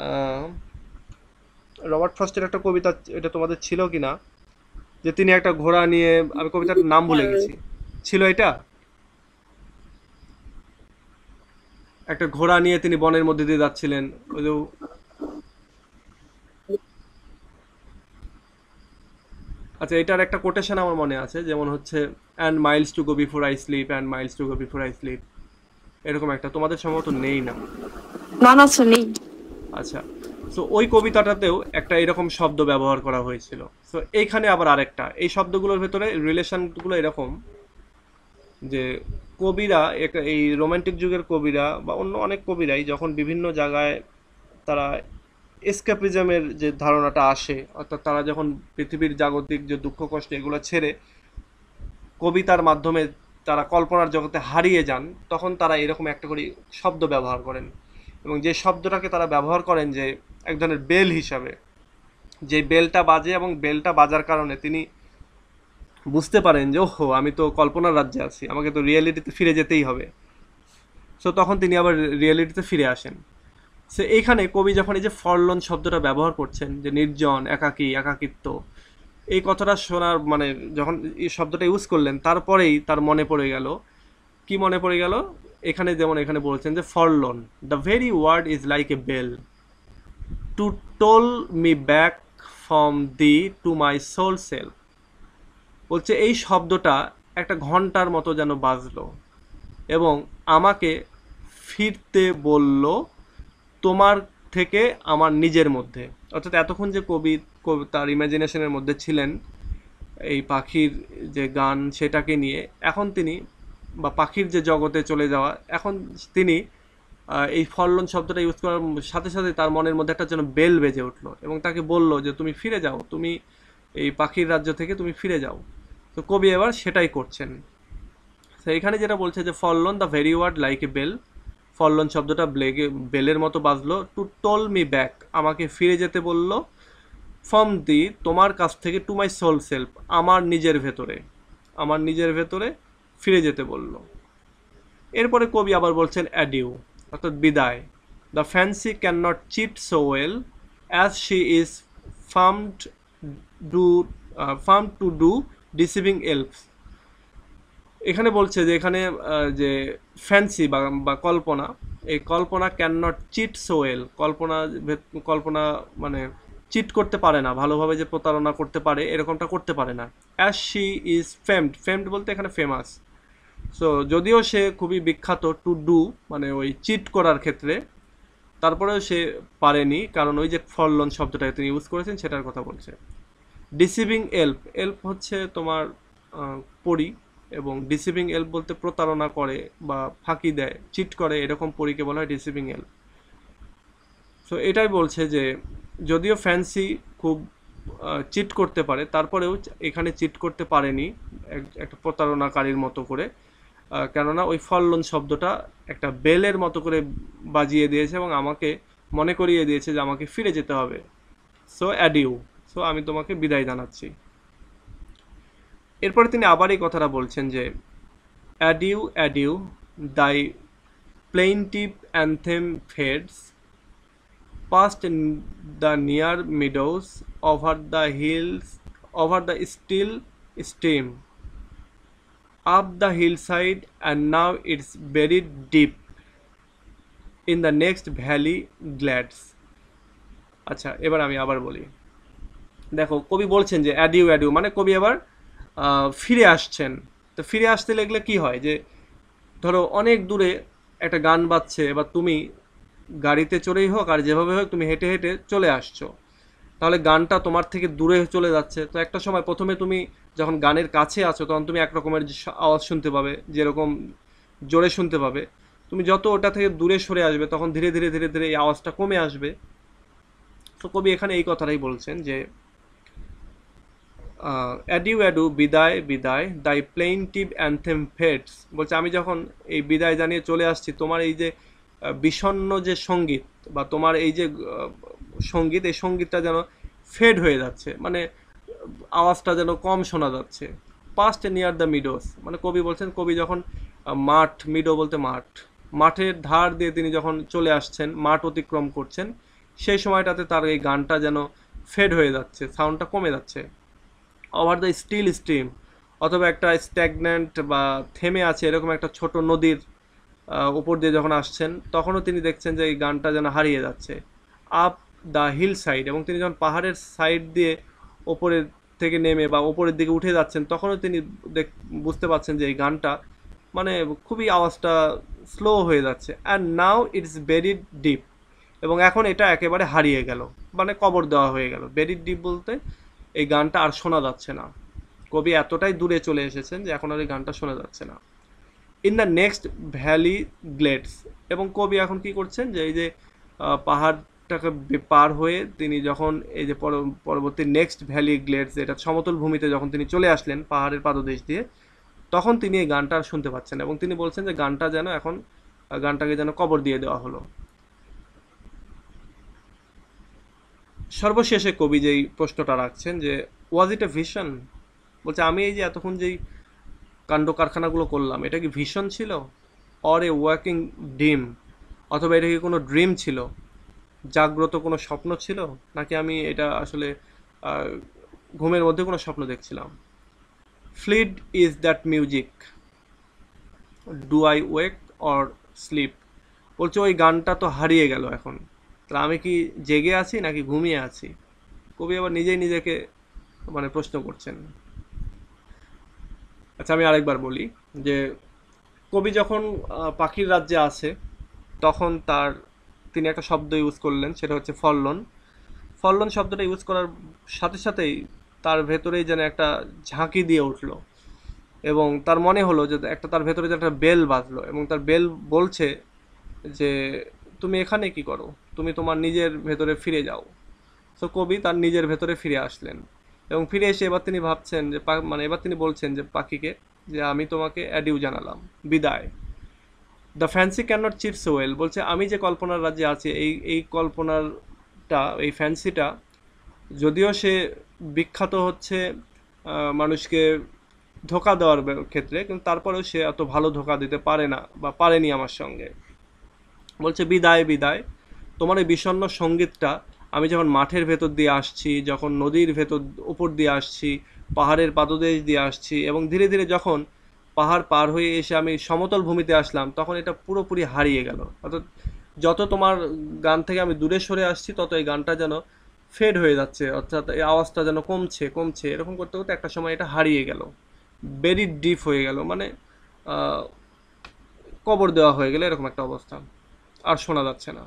আহ, রবার্ট ফ্রস্টের একটা কবিতা, এটা তোমাদের ছিল কিনা, যে তিনি একটা ঘোড়া নিয়ে, আমি কবিতাটার নাম ভুলে গেছি, ছিল এটা, একটা ঘোড়া নিয়ে তিনি বনের মধ্যে দিয়ে যাচ্ছিলেন। ওই যে, আচ্ছা, এটার একটা কোটেশন আমার মনে আছে, যেমন হচ্ছে and Miles to go before I sleep, and Miles to go before I sleep, এরকম একটা, তোমাদের সম্ভবত নেই না। না না স্যার নেই। আচ্ছা, সো ওই কবিতাটাতেও একটা এরকম শব্দ ব্যবহার করা হয়েছিল। সো এইখানে আবার আরেকটা, এই শব্দগুলোর ভেতরে রিলেশনগুলো এরকম যে কবিরা এই রোমান্টিক যুগের কবিরা বা অন্য অনেক কবিরাই যখন বিভিন্ন জায়গায় তারা এসকেপিজমের যে ধারণাটা আসে, অর্থাৎ তারা যখন পৃথিবীর জাগতিক যে দুঃখ কষ্ট এগুলো ছেড়ে কবিতার মাধ্যমে তারা কল্পনার জগতে হারিয়ে যান, তখন তারা এরকম একটা করে শব্দ ব্যবহার করেন। এবং যে শব্দটাকে তারা ব্যবহার করেন যে এক ধরনের বেল হিসাবে, যে বেলটা বাজে এবং বেলটা বাজার কারণে তিনি বুঝতে পারেন যে ওহো, আমি তো কল্পনার রাজ্যে আছি, আমাকে তো রিয়েলিটিতে ফিরে যেতেই হবে। সো তখন তিনি আবার রিয়েলিটিতে ফিরে আসেন। সে এইখানে কবি যখন এই যে ফরলন শব্দটা ব্যবহার করছেন, যে নির্জন, একাকী, একাকিত্ব, এই কথাটা শোনার মানে যখন এই শব্দটা ইউজ করলেন, তারপরেই তার মনে পড়ে গেল, কি মনে পড়ে গেল, এখানে যেমন এখানে বলছেন যে forlorn, the very word is like a bell to toll me back from thee to my sole self. বলছে এই শব্দটা একটা ঘন্টার মতো যেন বাজলো এবং আমাকে ফিরতে বলল তোমার থেকে আমার নিজের মধ্যে। অর্থাৎ এতক্ষণ যে কবি তার ইমাজিনেশনের মধ্যে ছিলেন এই পাখির যে গান সেটাকে নিয়ে, এখন তিনি, বা পাখির যে জগতে চলে যাওয়া, এখন তিনি এই ফরলন শব্দটা ইউজ করার সাথে সাথে তার মনের মধ্যে একটা যেন বেল বেজে উঠলো এবং তাকে বলল যে তুমি ফিরে যাও, তুমি এই পাখির রাজ্য থেকে তুমি ফিরে যাও। তো কবি এবার সেটাই করছেন। তো এখানে যেটা বলছে যে forlorn, the very word like a bell, forlorn শব্দটা বেলের মতো বাজলো, টু টোল মি ব্যাক, আমাকে ফিরে যেতে বলল, ফ্রম দি, তোমার কাছ থেকে, টু মাই সোল সেলফ, আমার নিজের ভেতরে, আমার নিজের ভেতরে ফিরে যেতে বলল। এরপরে কবি আবার বলছেন অ্যাডিউ, অর্থাৎ বিদায়। The fancy can not cheat so well as she is famed do fame to do deceiving elves. এখানে বলছে যে এখানে যে ফ্যান্সি বা কল্পনা, এই কল্পনা can not cheat so well, কল্পনা মানে চিট করতে পারে না ভালোভাবে, যে প্রতারণা করতে পারে এরকমটা করতে পারে না। As she is famed, famed বলতে এখানে ফেমাস। সো যদিও সে খুবই বিখ্যাত টু ডু, মানে ওই চিট করার ক্ষেত্রে, তারপরেও সে পারেনি, কারণ ওই যে ফরলন শব্দটা তিনি ইউজ করেছেন সেটার কথা বলছে। ডিসিভিং এল্প, এল্প হচ্ছে তোমার পরী, এবং ডিসিভিং এল্প বলতে প্রতারণা করে বা ফাঁকি দেয়, চিট করে, এরকম পরীকে বলা হয় ডিসিভিং এল্প। সো এটাই বলছে যে যদিও ফ্যান্সি খুব চিট করতে পারে, তারপরেও এখানে চিট করতে পারেনি একটা প্রতারণাকারীর মতো করে, কেননা ওই ফরলন শব্দটা একটা বেলের মতো করে বাজিয়ে দিয়েছে এবং আমাকে মনে করিয়ে দিয়েছে যে আমাকে ফিরে যেতে হবে। সো অ্যাডিউ, সো আমি তোমাকে বিদায় জানাচ্ছি। এরপরে তিনি আবার এই কথাটা বলছেন যে adieu adieu, thy plaintive anthem fades past in the near meadows, over the hills, over the still stream. up the hillside and now it's buried deep in the next valley glades. আচ্ছা, এবার আমি আবার বলি। দেখো, কবি বলছেন যে adieu adieu, মানে কবি আবার ফিরে আসছেন। তো ফিরে আসতে লাগলে কি হয়, যে ধরো অনেক দূরে একটা গান বাজছে, এবার তুমি গাড়িতে চড়েই হোক আর যেভাবে হোক তুমি হেঁটে হেঁটে চলে আসছো, তাহলে গানটা তোমার থেকে দূরে চলে যাচ্ছে। তো একটা সময় প্রথমে তুমি যখন গানের কাছে আছো তখন তুমি এক রকমের আওয়াজ শুনতে পাবে, যেরকম জোরে শুনতে পাবে। তুমি যত ওটা থেকে দূরে সরে আসবে তখন ধীরে ধীরে ধীরে ধীরে এই আওয়াজটা কমে আসবে। তো কবি এখানে এই কথাটাই বলছেন যে অ্যাডিউ অ্যাডু, বিদায় বিদায়, দাই প্লেইনটিভ অ্যান্থেম ফেডস। বলছে আমি যখন এই বিদায় জানিয়ে চলে আসছি, তোমার এই যে বিষণ্ণ যে সঙ্গীত বা তোমার এই যে সঙ্গীত, এই সঙ্গীতটা যেন ফেড হয়ে যাচ্ছে, মানে আওয়াজটা যেন কম শোনা যাচ্ছে। পাস্ট নিয়ার দ্য মিডোস, মানে কবি বলছেন কবি যখন মাঠ, মিডো বলতে মাঠ, মাঠের ধার দিয়ে তিনি যখন চলে আসছেন, মাঠ অতিক্রম করছেন, সেই সময়টাতে তার এই গানটা যেন ফেড হয়ে যাচ্ছে, সাউন্ডটা কমে যাচ্ছে। ওভার দ্য স্টিল স্ট্রিম, অথবা একটা স্ট্যাগন্যান্ট বা থেমে আছে এরকম একটা ছোট নদীর উপর দিয়ে যখন আসছেন, তখনও তিনি দেখছেন যে এই গানটা যেন হারিয়ে যাচ্ছে। আপ দ্য হিল সাইড, এবং তিনি যখন পাহাড়ের সাইড দিয়ে ওপরের থেকে নেমে বা ওপরের দিকে উঠে যাচ্ছেন, তখনও তিনি বুঝতে পারছেন যে এই গানটা মানে খুবই আওয়াজটা স্লো হয়ে যাচ্ছে। And now it's buried deep, এবং এখন এটা একেবারে হারিয়ে গেল, মানে কবর দেওয়া হয়ে গেল। বেরিড ডিপ বলতে এই গানটা আর শোনা যাচ্ছে না। কবি এতটাই দূরে চলে এসেছেন যে এখন আর এই গানটা শোনা যাচ্ছে না। ইন দ্য নেক্সট ভ্যালি গ্লেডস, এবং কবি এখন কি করছেন যে এই যে পাহাড়টাকে পার হয়ে তিনি যখন এই যে পরবর্তী নেক্সট ভ্যালি গ্লেডস, এটা সমতল ভূমিতে যখন তিনি চলে আসলেন পাহাড়ের পাদদেশ দিয়ে, তখন তিনি এই গানটা আর শুনতে পাচ্ছেন, এবং তিনি বলছেন যে গানটা যেন এখন, গানটাকে যেন কবর দিয়ে দেওয়া হলো। সর্বশেষে কবি যেই প্রশ্নটা রাখছেন যে ওয়াজ ইট এ ভিশন, বলছে আমি এই যে এতক্ষণ যেই কাণ্ড কারখানাগুলো করলাম, এটা কি ভিশন ছিল, অর এ ওয়াকিং ড্রিম, অথবা এটা কি কোনো ড্রিম ছিল, জাগ্রত কোনো স্বপ্ন ছিল, নাকি আমি এটা আসলে ঘুমের মধ্যে কোনো স্বপ্ন দেখছিলাম। Fled is that music, do I wake or sleep, বলছে ওই গানটা তো হারিয়ে গেল, এখন তাহলে আমি কি জেগে আছি নাকি ঘুমিয়ে আছি। কবি আবার নিজেই নিজেকে মানে প্রশ্ন করছেন। আচ্ছা, আমি আরেকবার বলি যে কবি যখন পাখির রাজ্যে আছে, তখন তিনি একটা শব্দ ইউজ করলেন, সেটা হচ্ছে ফল্লন। ফল্লন শব্দটা ইউজ করার সাথে সাথেই তার ভেতরেই যেন একটা ঝাঁকি দিয়ে উঠলো, এবং তার মনে হলো যে তার ভেতরে যে একটা বেল বাজলো, এবং তার বেল বলছে যে তুমি এখানে কি করো, তুমি তোমার নিজের ভেতরে ফিরে যাও। সো কবি তার নিজের ভেতরে ফিরে আসলেন, এবং ফিরে এসে এবার তিনি ভাবছেন যে মানে এবার তিনি বলছেন যে পাখিকে যে আমি তোমাকে অ্যাডিউ জানালাম, বিদায়। The fancy can not cheat so well, বলছে আমি যে কল্পনার রাজ্যে আছি, এই কল্পনাটা, এই ফ্যান্সিটা যদিও সে বিখ্যাত হচ্ছে মানুষকে ধোঁকা দেওয়ার ক্ষেত্রে, কিন্তু তারপরেও সে এত ভালো ধোঁকা দিতে পারে না বা পারেনি আমার সঙ্গে। বলছে বিদায় বিদায়, তোমার এই বিষণ্ণ সঙ্গীতটা আমি যখন মাঠের ভেতর দিয়ে আসছি, যখন নদীর ভেতর উপর দিয়ে আসছি, পাহাড়ের পাদদেশ দিয়ে আসছি, এবং ধীরে ধীরে যখন পাহাড় পার হয়ে এসে আমি সমতল ভূমিতে আসলাম, তখন এটা পুরোপুরি হারিয়ে গেল। অর্থাৎ যত তোমার গান থেকে আমি দূরে সরে আসছি, তত এই গানটা যেন ফেড হয়ে যাচ্ছে, অর্থাৎ এই আওয়াজটা যেন কমছে কমছে, এরকম করতে করতে একটা সময় এটা হারিয়ে গেল, ভেরি ডিপ হয়ে গেল, মানে কবর দেওয়া হয়ে গেলে এরকম একটা অবস্থা, আর শোনা যাচ্ছে না।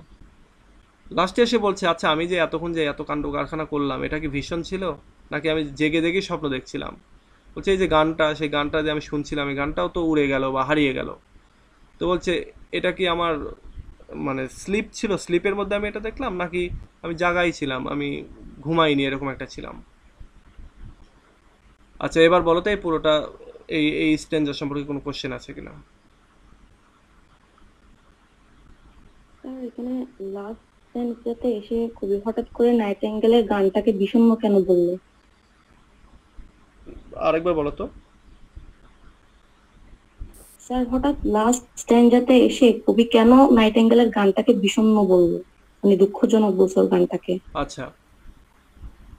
লাস্টে এসে বলছে আচ্ছা আমি যে এতক্ষণ যে এত কাণ্ড কারখানা করলাম, এটা কি ভিশন ছিল, নাকি আমি জেগে জেগেই স্বপ্ন দেখছিলাম। বলছে এই যে গানটা, সেই গানটা যে আমি শুনছিলাম, এই গানটাও তো উড়ে গেল বা হারিয়ে গেল। তো বলছে এটা কি আমার মানে স্লিপ ছিল, স্লিপের মধ্যে আমি এটা দেখলাম, নাকি আমি জাগাই ছিলাম, আমি ঘুমাইনি, এরকম একটা ছিলাম। আচ্ছা, এবার বলো তো এই পুরোটা, এই স্ট্যাঞ্জার সম্পর্কে কোনো কোশ্চেন আছে কিনা। স্যার এখানে লাস্ট সেন্সটাতে এসে কবি হঠাৎ করে নাইটিঙ্গেলের গানটাকে বিষণ্ণ কেন বললো? আরেকবার বলো তো। স্যার হঠাৎ লাস্ট স্ট্যান্ডাতে এসে কবি কেন নাইটিঙ্গেলের গানটাকে বিষণ্ণ বললো, মানে দুঃখজনক বলছো গানটাকে। আচ্ছা,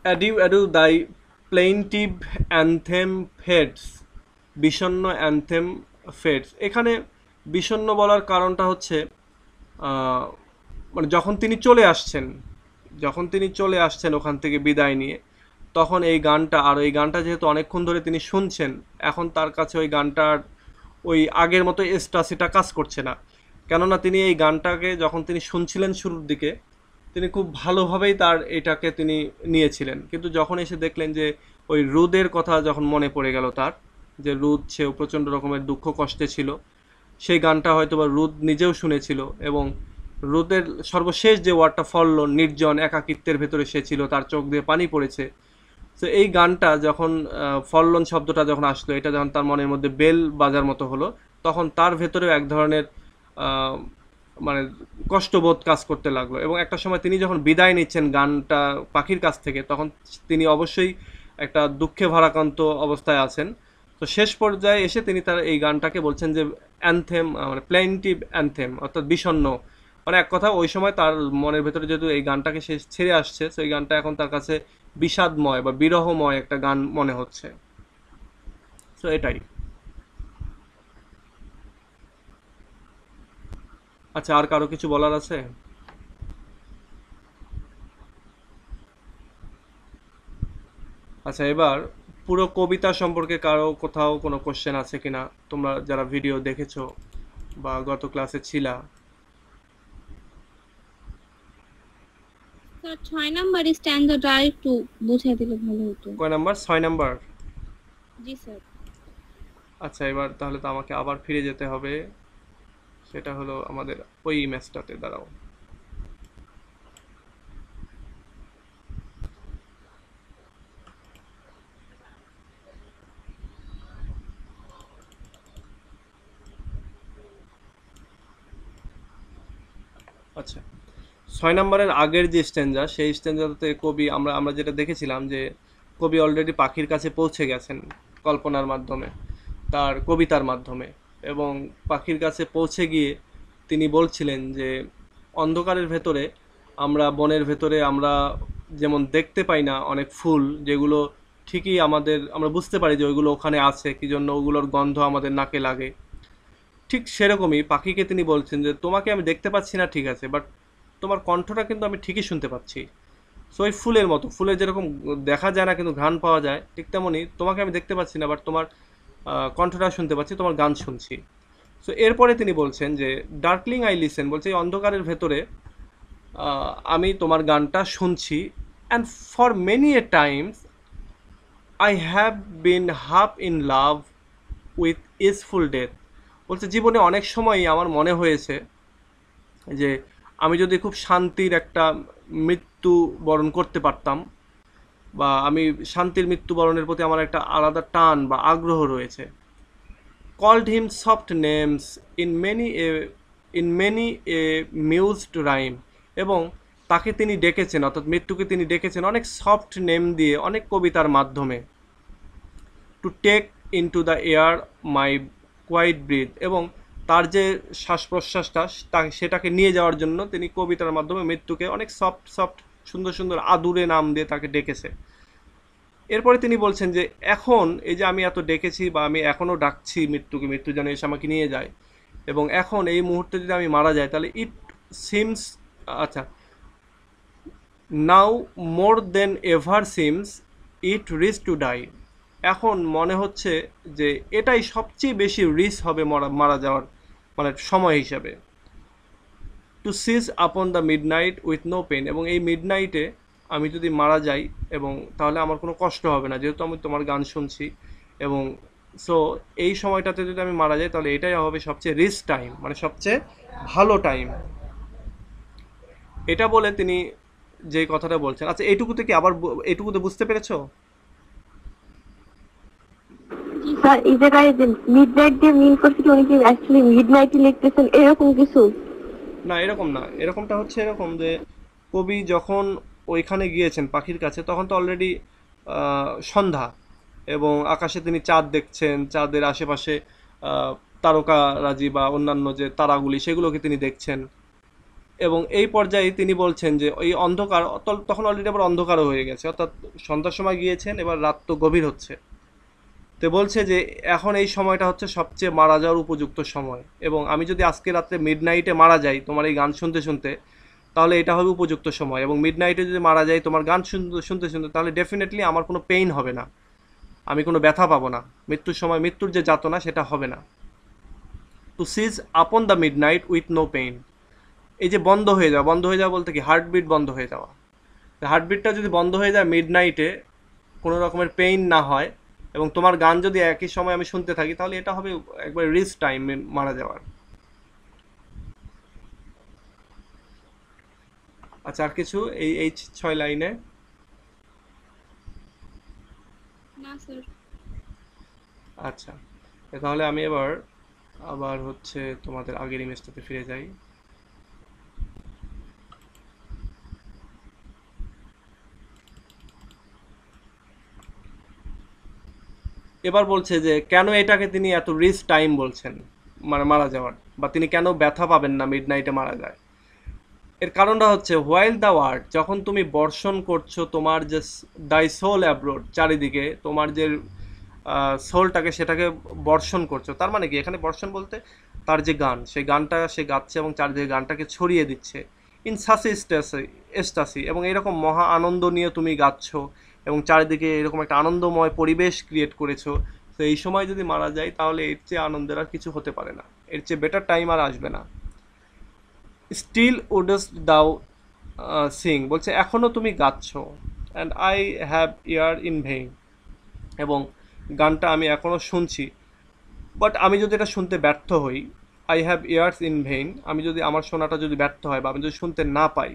adieu adieu thy প্লেইনটিভ anthem fades, বিষণ্ণ অ্যানথেম ফেডস। এখানে বিষণ্ণ বলার কারণটা হচ্ছে মানে যখন তিনি চলে আসছেন ওখান থেকে বিদায় নিয়ে, তখন এই গানটা, আর এই গানটা যেহেতু অনেকক্ষণ ধরে তিনি শুনছেন, এখন তার কাছে ওই গানটার ওই আগের মতো এক্সটাসিটা কাজ করছে না। কেননা তিনি এই গানটাকে যখন তিনি শুনছিলেন শুরুর দিকে, তিনি খুব ভালোভাবেই তার এটাকে তিনি নিয়েছিলেন, কিন্তু যখন এসে দেখলেন যে ওই রুদের কথা যখন মনে পড়ে গেল তার, যে রুদ সেও প্রচণ্ড রকমের দুঃখ কষ্টে ছিল, সেই গানটা হয়তো বা রুদ নিজেও শুনেছিল, এবং রুদের সর্বশেষ যে ওয়ার্ডটা ফলল, নির্জন একাকিত্বের ভেতরে সে ছিল, তার চোখ দিয়ে পানি পড়েছে। তো এই গানটা যখন ফলন শব্দটা যখন আসলো, এটা যখন তার মনের মধ্যে বেল বাজার মতো হলো, তখন তার ভেতরেও এক ধরনের আহ, মানে কষ্টবোধ কাজ করতে লাগলো। এবং একটা সময় তিনি যখন বিদায় নিচ্ছেন গানটা পাখির কাছ থেকে, তখন তিনি অবশ্যই একটা দুঃখে ভারাক্রান্ত অবস্থায় আছেন। তো শেষ পর্যায়ে এসে তিনি তার এই গানটাকে বলছেন যে অ্যানথেম, মানে প্লেন্টিভ অ্যানথেম, অর্থাৎ বিষণ্ণ। মানে এক কথা ওই সময় তার মনের ভেতরে যেহেতু এই গানটাকে সে ছেড়ে আসছে, তো এই গানটা এখন তার কাছে বিষাদময় বা বিরহময় একটা গান মনে হচ্ছে। তো এটাই। আচ্ছা, আর কারো কিছু বলার আছে? আচ্ছা, এবার পুরো কবিতা সম্পর্কে কারো কোথাও কোনো কোশ্চেন আছে কিনা, তোমরা যারা ভিডিও দেখেছো বা গত ক্লাসে ছিলা? স্যার 6 নাম্বার স্ট্যান্ডার্ড আর একটু বুঝিয়ে দিলে ভালো হতো। কয় নাম্বার? 6 নাম্বার। জি স্যার। আচ্ছা, এবার তাহলে তো আমাকে আবার ফিরে যেতে হবে, সেটা হলো আমাদের ওই ম্যাচটাতে। দাঁড়াও। আচ্ছা, 6 নাম্বারের আগের যে স্ট্যাঞ্জা, সেই স্ট্যাঞ্জাতে কবি, আমরা আমরা যেটা দেখেছিলাম যে কবি অলরেডি পাখির কাছে পৌঁছে গেছেন কল্পনার মাধ্যমে, তার কবিতার মাধ্যমে। এবং পাখির কাছে পৌঁছে গিয়ে তিনি বলছিলেন যে অন্ধকারের ভেতরে, আমরা বনের ভেতরে আমরা যেমন দেখতে পাই না অনেক ফুল, যেগুলো ঠিকই আমরা বুঝতে পারি যে ওইগুলো ওখানে আছে, কি জন্য ওগুলোর গন্ধ আমাদের নাকে লাগে, ঠিক সেরকমই পাখিকে তিনি বলছেন যে তোমাকে আমি দেখতে পাচ্ছি না, ঠিক আছে, বাট তোমার কণ্ঠটা কিন্তু আমি ঠিকই শুনতে পাচ্ছি। সো ওই ফুলের মতো, ফুলের যেরকম দেখা যায় না কিন্তু ঘ্রাণ পাওয়া যায়, ঠিক তেমনই তোমাকে আমি দেখতে পাচ্ছি না, বাট তোমার কণ্ঠটা শুনতে পাচ্ছি, তোমার গান শুনছি। সো এরপরে তিনি বলছেন যে ডার্কলিং আই লিসেন, বলছে এই অন্ধকারের ভেতরে আমি তোমার গানটা শুনছি, and for many a times I have been half in love with easeful death. বলছে জীবনে অনেক সময়ই আমার মনে হয়েছে যে আমি যদি খুব শান্তির একটা মৃত্যু বরণ করতে পারতাম, বা আমি শান্তির মৃত্যুবরণের প্রতি আমার একটা আলাদা টান বা আগ্রহ রয়েছে। Called him soft names in many a mused rhyme, এবং তাকে তিনি ডেকেছেন, অর্থাৎ মৃত্যুকে তিনি ডেকেছেন অনেক সফট নেম দিয়ে, অনেক কবিতার মাধ্যমে। To take into the air my quiet breath, এবং তার যে শ্বাস প্রশ্বাসটা সেটাকে নিয়ে যাওয়ার জন্য তিনি কবিতার মাধ্যমে মৃত্যুকে অনেক সফট সফট সুন্দর সুন্দর আদুরে নাম দিয়ে তাকে ডেকেছে। এরপরে তিনি বলছেন যে এখন এই যে আমি এত ডেকেছি, বা আমি এখনও ডাকছি মৃত্যুকে, মৃত্যু যেন এসে আমাকে নিয়ে যায়, এবং এখন এই মুহূর্তে যদি আমি মারা যাই, তাহলে ইট সিমস, আচ্ছা, now more than ever seems it risk to die, এখন মনে হচ্ছে যে এটাই সবচেয়ে বেশি রিস্ক হবে মারা যাওয়ার মানে সময় হিসাবে। To cease upon the midnight with no pain, এবং এই মিডনাইটে আমি যদি মারা যাই, এবং তাহলে আমার কোনো কষ্ট হবে না, যেহেতু আমি তোমার গান শুনছি। এবং সো এই সময়টাতে যদি আমি মারা যাই, তাহলে এটাই হবে সবচেয়ে রিস্ক টাইম, মানে সবচেয়ে ভালো টাইম। এটা বলে তিনি যে কথাটা বলছেন, আচ্ছা এইটুকুতে কি আবার এইটুকুতে বুঝতে পেরেছো? স্যার এই জায়গায় যে মিডনাইট দিয়ে মিন করছে কি উনি কি অ্যাকচুয়ালি মিডনাইটই লিখতেছেন এরকম কিছু? না, এরকম না। এরকমটা হচ্ছে এরকম যে কবি যখন ওইখানে গিয়েছেন পাখির কাছে, তখন তো অলরেডি সন্ধ্যা, এবং আকাশে তিনি চাঁদ দেখছেন, চাঁদের আশেপাশে তারকারাজি বা অন্যান্য যে তারাগুলি সেগুলোকে তিনি দেখছেন। এবং এই পর্যায়ে তিনি বলছেন যে ওই অন্ধকার, তখন অলরেডি আবার অন্ধকারও হয়ে গেছে, অর্থাৎ সন্ধ্যার সময় গিয়েছেন, এবার রাত তো গভীর হচ্ছে। তো বলছে যে এখন এই সময়টা হচ্ছে সবচেয়ে মারা যাওয়ার উপযুক্ত সময়, এবং আমি যদি আজকে রাত্রে মিডনাইটে মারা যাই তোমার এই গান শুনতে শুনতে, তাহলে এটা হবে উপযুক্ত সময়। এবং মিডনাইটে যদি মারা যাই তোমার গান শুনতে শুনতে শুনতে, তাহলে ডেফিনেটলি আমার কোনো পেইন হবে না, আমি কোনো ব্যথা পাবো না, মৃত্যুর সময় মৃত্যুর যে যাতনা সেটা হবে না। To cease upon the midnight with no pain, এই যে বন্ধ হয়ে যাওয়া, বন্ধ হয়ে যাওয়া বলতে কি হার্টবিট বন্ধ হয়ে যাওয়া। হার্টবিটটা যদি বন্ধ হয়ে যায় মিডনাইটে, কোনো রকমের পেইন না হয়, এবং তোমার গান যদি একই সময় আমি শুনতে থাকি, তাহলে এটা হবে একবার রিস্ক টাইম মারা যাওয়ার। আচ্ছা, আর কিছু এই 6 লাইনে? না স্যার। আচ্ছা, তাহলে আমি আবার হচ্ছে তোমাদের আগের ইমেজটাতে ফিরে যাই। এবার বলছে যে কেন এটাকে তিনি এত রিস্ক টাইম বলছেন, মানে মারা যাওয়ার, বা তিনি কেন ব্যথা পাবেন না মিডনাইটে মারা যায়। এর কারণটা হচ্ছে হোয়াইল দ্য ওয়ার্ড, যখন তুমি বর্ষণ করছো তোমার যে দাই সোল অ্যাব্রোড, চারিদিকে তোমার যে সোলটাকে সেটাকে বর্ষণ করছো, তার মানে কি এখানে বর্ষণ বলতে তার যে গান, সেই গানটা সে গাচ্ছে এবং চারিদিকে গানটাকে ছড়িয়ে দিচ্ছে ইন সাসি এস্টাসি, এবং এরকম মহা আনন্দ নিয়ে তুমি গাচ্ছ এবং চারিদিকে এরকম একটা আনন্দময় পরিবেশ ক্রিয়েট করেছো। তো এই সময় যদি মারা যায় তাহলে এর চেয়ে আনন্দের আর কিছু হতে পারে না, এর চেয়ে বেটার টাইম আর আসবে না। স্টিল উডস্ট দাও সিং, বলছে এখনও তুমি গাচ্ছ, and I have ear in vain, এবং গানটা আমি এখনও শুনছি, বাট আমি যদি এটা শুনতে ব্যর্থ হই, I have ears in vein, আমি যদি আমার শোনাটা যদি ব্যর্থ হয় বা আমি যদি শুনতে না পাই,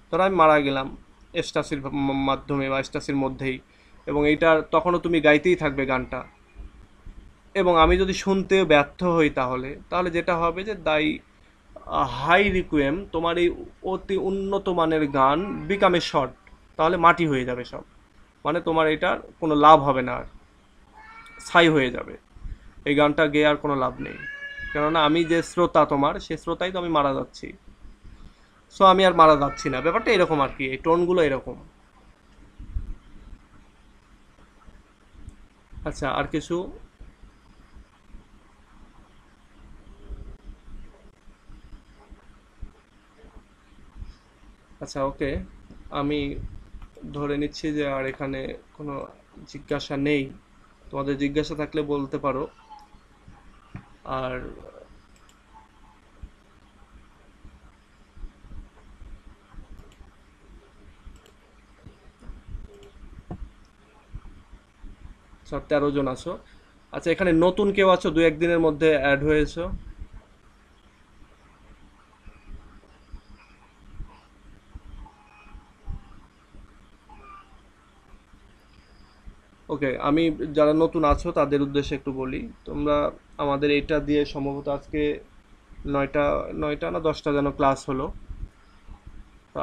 ধরো আমি মারা গেলাম এস্টাসির মাধ্যমে বা এস্টাসির মধ্যেই, এবং এইটার তখনও তুমি গাইতেই থাকবে গানটা, এবং আমি যদি শুনতে ব্যর্থ হই, তাহলে যেটা হবে যে দাই হাই রিকুয়েম, তোমার এই অতি উন্নত মানের গান বিকামে শর্ট, তাহলে মাটি হয়ে যাবে সব, মানে তোমার এটার কোনো লাভ হবে না, আর ছাই হয়ে যাবে, এই গানটা গেয়ে আর কোনো লাভ নেই, কেননা আমি যে শ্রোতা তোমার, সে শ্রোতাই তো আমি মারা যাচ্ছি, সো আমি আর মারা যাচ্ছি না। ব্যাপারটা এরকম আর কি, এই টোনগুলো এরকম। আচ্ছা, আর কিছু? আচ্ছা, ওকে, আমি ধরে নিচ্ছি যে আর এখানে কোনো জিজ্ঞাসা নেই, তোমাদের জিজ্ঞাসা থাকলে বলতে পারো। আর সব 13 জন আছো। আচ্ছা, এখানে নতুন কেউ আছো, 2-1 দিনের মধ্যে অ্যাড হয়েছো? ওকে, আমি যারা নতুন আছো তাদের উদ্দেশ্যে একটু বলি, তোমরা আমাদের এটা দিয়ে সম্ভবত আজকে 9টা না 10টা যেন ক্লাস হলো। তো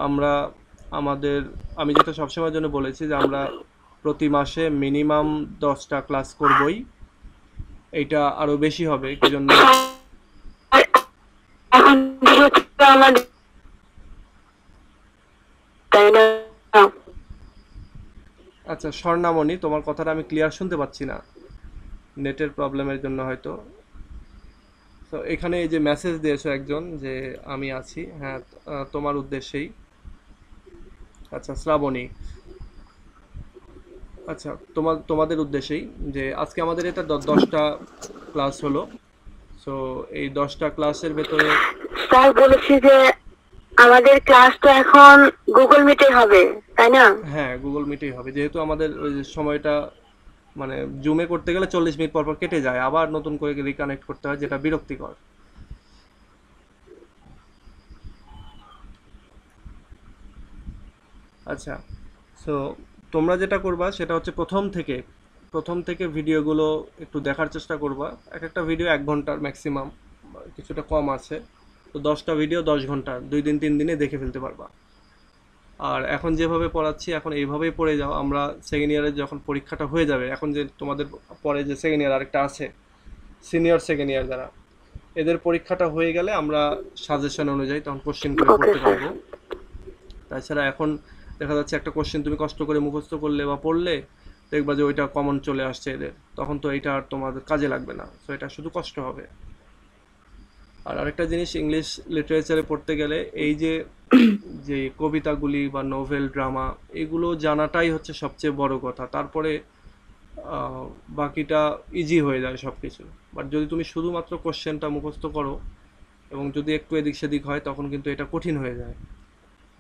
আমি যেটা সবসময়ের জন্য বলেছি যে আমরা প্রতি মাসে মিনিমাম 10টা ক্লাস করবই, এইটা আরো বেশি হবে, কি জন্য এখন হচ্ছে আমাদের, তাই না? আচ্ছা স্বর্ণামণি, তোমার কথাটা আমি ক্লিয়ার শুনতে পাচ্ছি না, নেটের প্রবলেমের জন্য হয়তো। তো এখানে এই যে মেসেজ দিয়েছো একজন যে আমি আছি, হ্যাঁ, তোমার উদ্দেশ্যেই। আচ্ছা শ্রাবণী, আচ্ছা তোমাদের উদ্দেশ্যেই যে আজকে আমাদের এটা 10টা ক্লাস হলো। সো এই 10টা ক্লাসের ভেতরে স্যার বলেছি যে আমাদের ক্লাস তো এখন গুগল মিটে হবে, তাই না? হ্যাঁ গুগল মিটেই হবে, যেহেতু আমাদের ওই যে সময়টা মানে জুমে করতে গেলে 40 মিনিট পর পর কেটে যায়, আবার নতুন করে রিকানেক্ট করতে হয়, যেটা বিরক্তিকর। আচ্ছা, সো তোমরা যেটা করবা সেটা হচ্ছে প্রথম থেকে ভিডিওগুলো একটু দেখার চেষ্টা করবা। একটা ভিডিও 1 ঘন্টার ম্যাক্সিমাম, কিছুটা কম আছে, তো 10টা ভিডিও 10 ঘন্টা, 2 দিন 3 দিনে দেখে ফেলতে পারবা। আর এখন যেভাবে পড়াচ্ছি এখন এইভাবেই পড়ে যাও, আমরা সেকেন্ড ইয়ারের যখন পরীক্ষাটা হয়ে যাবে, এখন যে তোমাদের পরে যে সেকেন্ড ইয়ার আরেকটা আছে, সিনিয়র সেকেন্ড ইয়ার যারা, এদের পরীক্ষাটা হয়ে গেলে আমরা সাজেশন অনুযায়ী তখন কোশ্চেন করে পড়তে পারবো। তাছাড়া এখন দেখা যাচ্ছে একটা কোশ্চেন তুমি কষ্ট করে মুখস্থ করলে বা পড়লে, দেখবা যে ওইটা কমন চলে আসছে এদের, তখন তো এটা আর তোমাদের কাজে লাগবে না, তো এটা শুধু কষ্ট হবে। আর আরেকটা জিনিস, ইংলিশ লিটারেচারে পড়তে গেলে এই যে যে কবিতাগুলি বা নোভেল, ড্রামা, এগুলো জানাটাই হচ্ছে সবচেয়ে বড় কথা। তারপরে বাকিটা ইজি হয়ে যায় সব কিছু। বাট যদি তুমি শুধুমাত্র কোশ্চেনটা মুখস্থ করো এবং যদি একটু এদিক সেদিক হয়, তখন কিন্তু এটা কঠিন হয়ে যায়।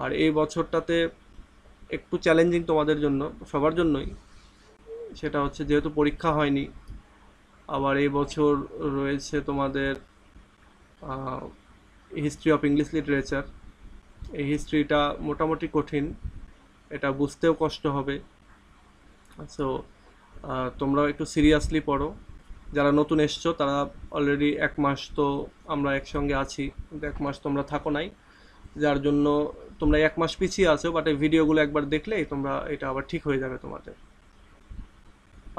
আর এই বছরটাতে একটু চ্যালেঞ্জিং তোমাদের জন্য, সবার জন্যই। সেটা হচ্ছে যেহেতু পরীক্ষা হয়নি, আবার এই বছর রয়েছে তোমাদের হিস্ট্রি অফ ইংলিশ লিটারেচার। এই হিস্ট্রিটা মোটামুটি কঠিন, এটা বুঝতেও কষ্ট হবে। সো তোমরা একটু সিরিয়াসলি পড়ো। যারা নতুন এসছো তারা অলরেডি 1 মাস তো আমরা একসঙ্গে আছি, কিন্তু 1 মাস তোমরা থাকো নাই, যার জন্য তোমরা 1 মাস পিছিয়ে আছো। বাট এই ভিডিওগুলো একবার দেখলেই তোমরা এটা আবার ঠিক হয়ে যাবে তোমাদের।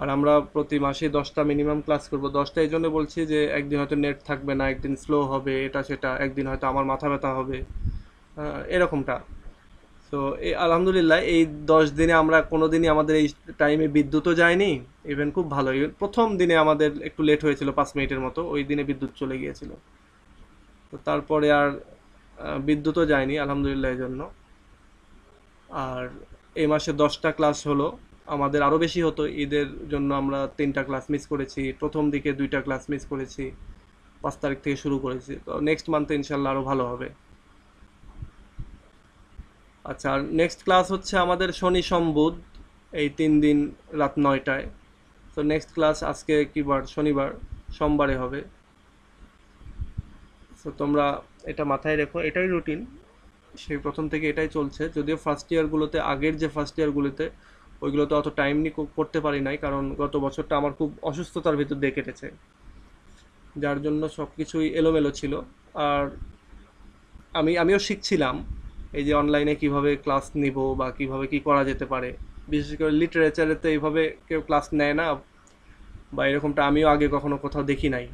আর আমরা প্রতি মাসে 10টা মিনিমাম ক্লাস করব। 10টা এই জন্য বলছি যে একদিন হয়তো নেট থাকবে না, একদিন স্লো হবে, এটা সেটা, একদিন হয়তো আমার মাথা ব্যথা হবে, এরকমটা। তো এই আলহামদুলিল্লাহ এই 10 দিনে আমরা কোনো দিনই আমাদের এই টাইমে বিদ্যুৎও যায়নি। ইভেন খুব ভালো, প্রথম দিনে আমাদের একটু লেট হয়েছিল 5 মিনিটের মতো, ওই দিনে বিদ্যুৎ চলে গিয়েছিল। তো তারপরে আর বিদ্যুৎও যায়নি আলহামদুলিল্লাহ এই জন্য। আর এই মাসে 10টা ক্লাস হলো, আমাদের আরও বেশি হতো। ঈদের জন্য আমরা 3টা ক্লাস মিস করেছি, প্রথম দিকে 2টা ক্লাস মিস করেছি, 5 তারিখ থেকে শুরু করেছি। তো নেক্সট মান্থে ইনশাল্লাহ আরও ভালো হবে। আচ্ছা, আর নেক্সট ক্লাস হচ্ছে আমাদের শনি সোম বুধ, এই 3 দিন রাত 9টায়। তো নেক্সট ক্লাস আজকে কি বার? শনিবার, সোমবারে হবে। তো তোমরা এটা মাথায় রেখো, এটাই রুটিন, সেই প্রথম থেকে এটাই চলছে। যদিও ফার্স্ট ইয়ারগুলোতে, আগের যে ফার্স্ট ইয়ারগুলোতে, ওইগুলোতে অত টাইম নিয়ে করতে পারি নাই, কারণ গত বছরটা আমার খুব অসুস্থতার ভিতর দিয়ে কেটেছে, যার জন্য সব কিছুই এলোমেলো ছিল। আর আমিও শিখছিলাম এই যে অনলাইনে কিভাবে ক্লাস নিব বা কিভাবে কি করা যেতে পারে। বিশেষ করে লিটারেচারে তো এইভাবে কেউ ক্লাস নেয় না, বা এরকমটা আমিও আগে কখনো কোথাও দেখি নাই,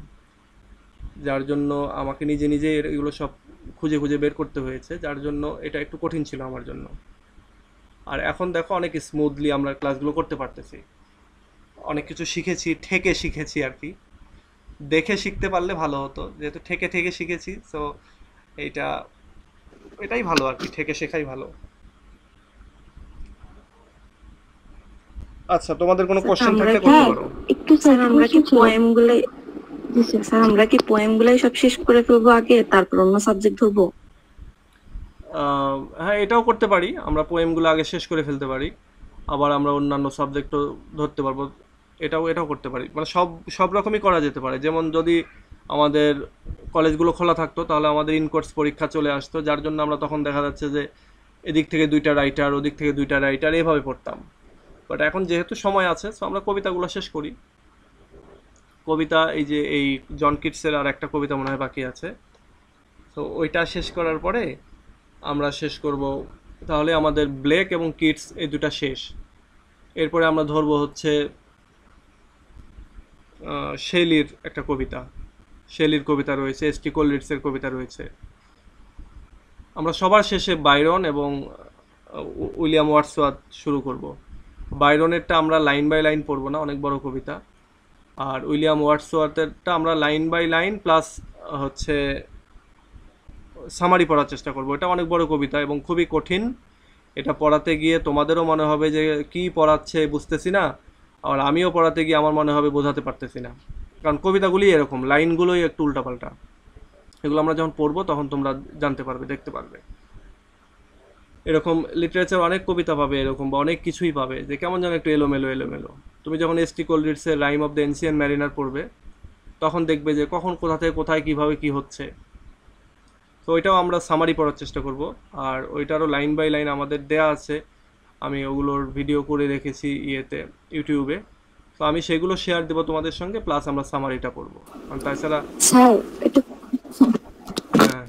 যার জন্য আমাকে নিজে নিজে এগুলো সব খুঁজে খুঁজে বের করতে হয়েছে, যার জন্য এটা একটু কঠিন ছিল আমার জন্য। আর এখন দেখো অনেক স্মুথলি আমরা ক্লাসগুলো করতে পারতেছি, অনেক কিছু শিখেছি, ঠেকে শিখেছি আর কি। দেখে শিখতে পারলে ভালো হতো, যেহেতু ঠেকে ঠেকে শিখেছি। সো এটাই ভালো আর কি, ঠেকে শেখাই ভালো। আচ্ছা, তোমাদের কোনো কোশ্চেন আমরা থাকলে কি করতে পারো। একটু স্যার আমরা কি পোয়েমগুলো স্যার আমরা কি পোয়েমগুলাই সব শেষ করে ফেলবো আগে, তারপর অন্য সাবজেক্ট ধরবো? হ্যাঁ, এটাও করতে পারি, আমরা পোয়েমগুলো আগে শেষ করে ফেলতে পারি, আবার আমরা অন্যান্য সাবজেক্টও ধরতে পারবো। এটাও করতে পারি, মানে সব রকমই করা যেতে পারে। যেমন যদি আমাদের কলেজগুলো খোলা থাকতো, তাহলে আমাদের ইনকোর্স পরীক্ষা চলে আসতো, যার জন্য আমরা তখন দেখা যাচ্ছে যে এদিক থেকে 2টা রাইটার, ওদিক থেকে 2টা রাইটার, এভাবে পড়তাম। বাট এখন যেহেতু সময় আছে, সো আমরা কবিতাগুলো শেষ করি। কবিতা এই যে এই জন কিটসের আর একটা কবিতা মনে হয় বাকি আছে, তো ওইটা শেষ করার পরে আমরা শেষ করব, তাহলে আমাদের ব্লেক এবং কিটস এই 2টা শেষ। এরপরে আমরা ধরবো হচ্ছে শেলির একটা কবিতা, শেলির কবিতা রয়েছে, এস.টি. কোলরিটসের কবিতা রয়েছে। আমরা সবার শেষে বাইরন এবং উইলিয়াম ওয়ার্ডসওয়ার্থ শুরু করব। বাইরনেরটা আমরা লাইন বাই লাইন পড়বো না, অনেক বড় কবিতা। আর উইলিয়াম ওয়ার্ডসওয়ার্থেরটা আমরা লাইন বাই লাইন প্লাস হচ্ছে সামারি পড়ার চেষ্টা করব। এটা অনেক বড় কবিতা এবং খুবই কঠিন। এটা পড়াতে গিয়ে তোমাদেরও মনে হবে যে কি পড়াচ্ছে বুঝতেছি না, আর আমিও পড়াতে গিয়ে আমার মনে হবে বোঝাতে পারতেছি না, কারণ কবিতাগুলি এরকম, লাইনগুলোই একটু উল্টাপাল্টা। এগুলো আমরা যখন পড়বো তখন তোমরা জানতে পারবে, দেখতে পারবে। এরকম লিটারেচার অনেক কবিতা পাবে এরকম, বা অনেক কিছুই পাবে যে কেমন যেন একটু এলোমেলো এলোমেলো। তুমি যখন এস.টি. কোলরিটসের rhyme of the ancient mariner পড়বে, তখন দেখবে যে কখন কোথা থেকে কোথায় কিভাবে কি হচ্ছে। তো ওইটাও আমরা সামারি পড়ার চেষ্টা করব। আর ওইটারও লাইন বাই লাইন আমাদের দেয়া আছে, আমি ওগুলোর ভিডিও করে রেখেছি ইউটিউবে। তো আমি সেগুলো শেয়ার দেবো তোমাদের সঙ্গে, প্লাস আমরা সামারিটা পড়বো। কারণ তাছাড়া স্যার একটু হ্যাঁ,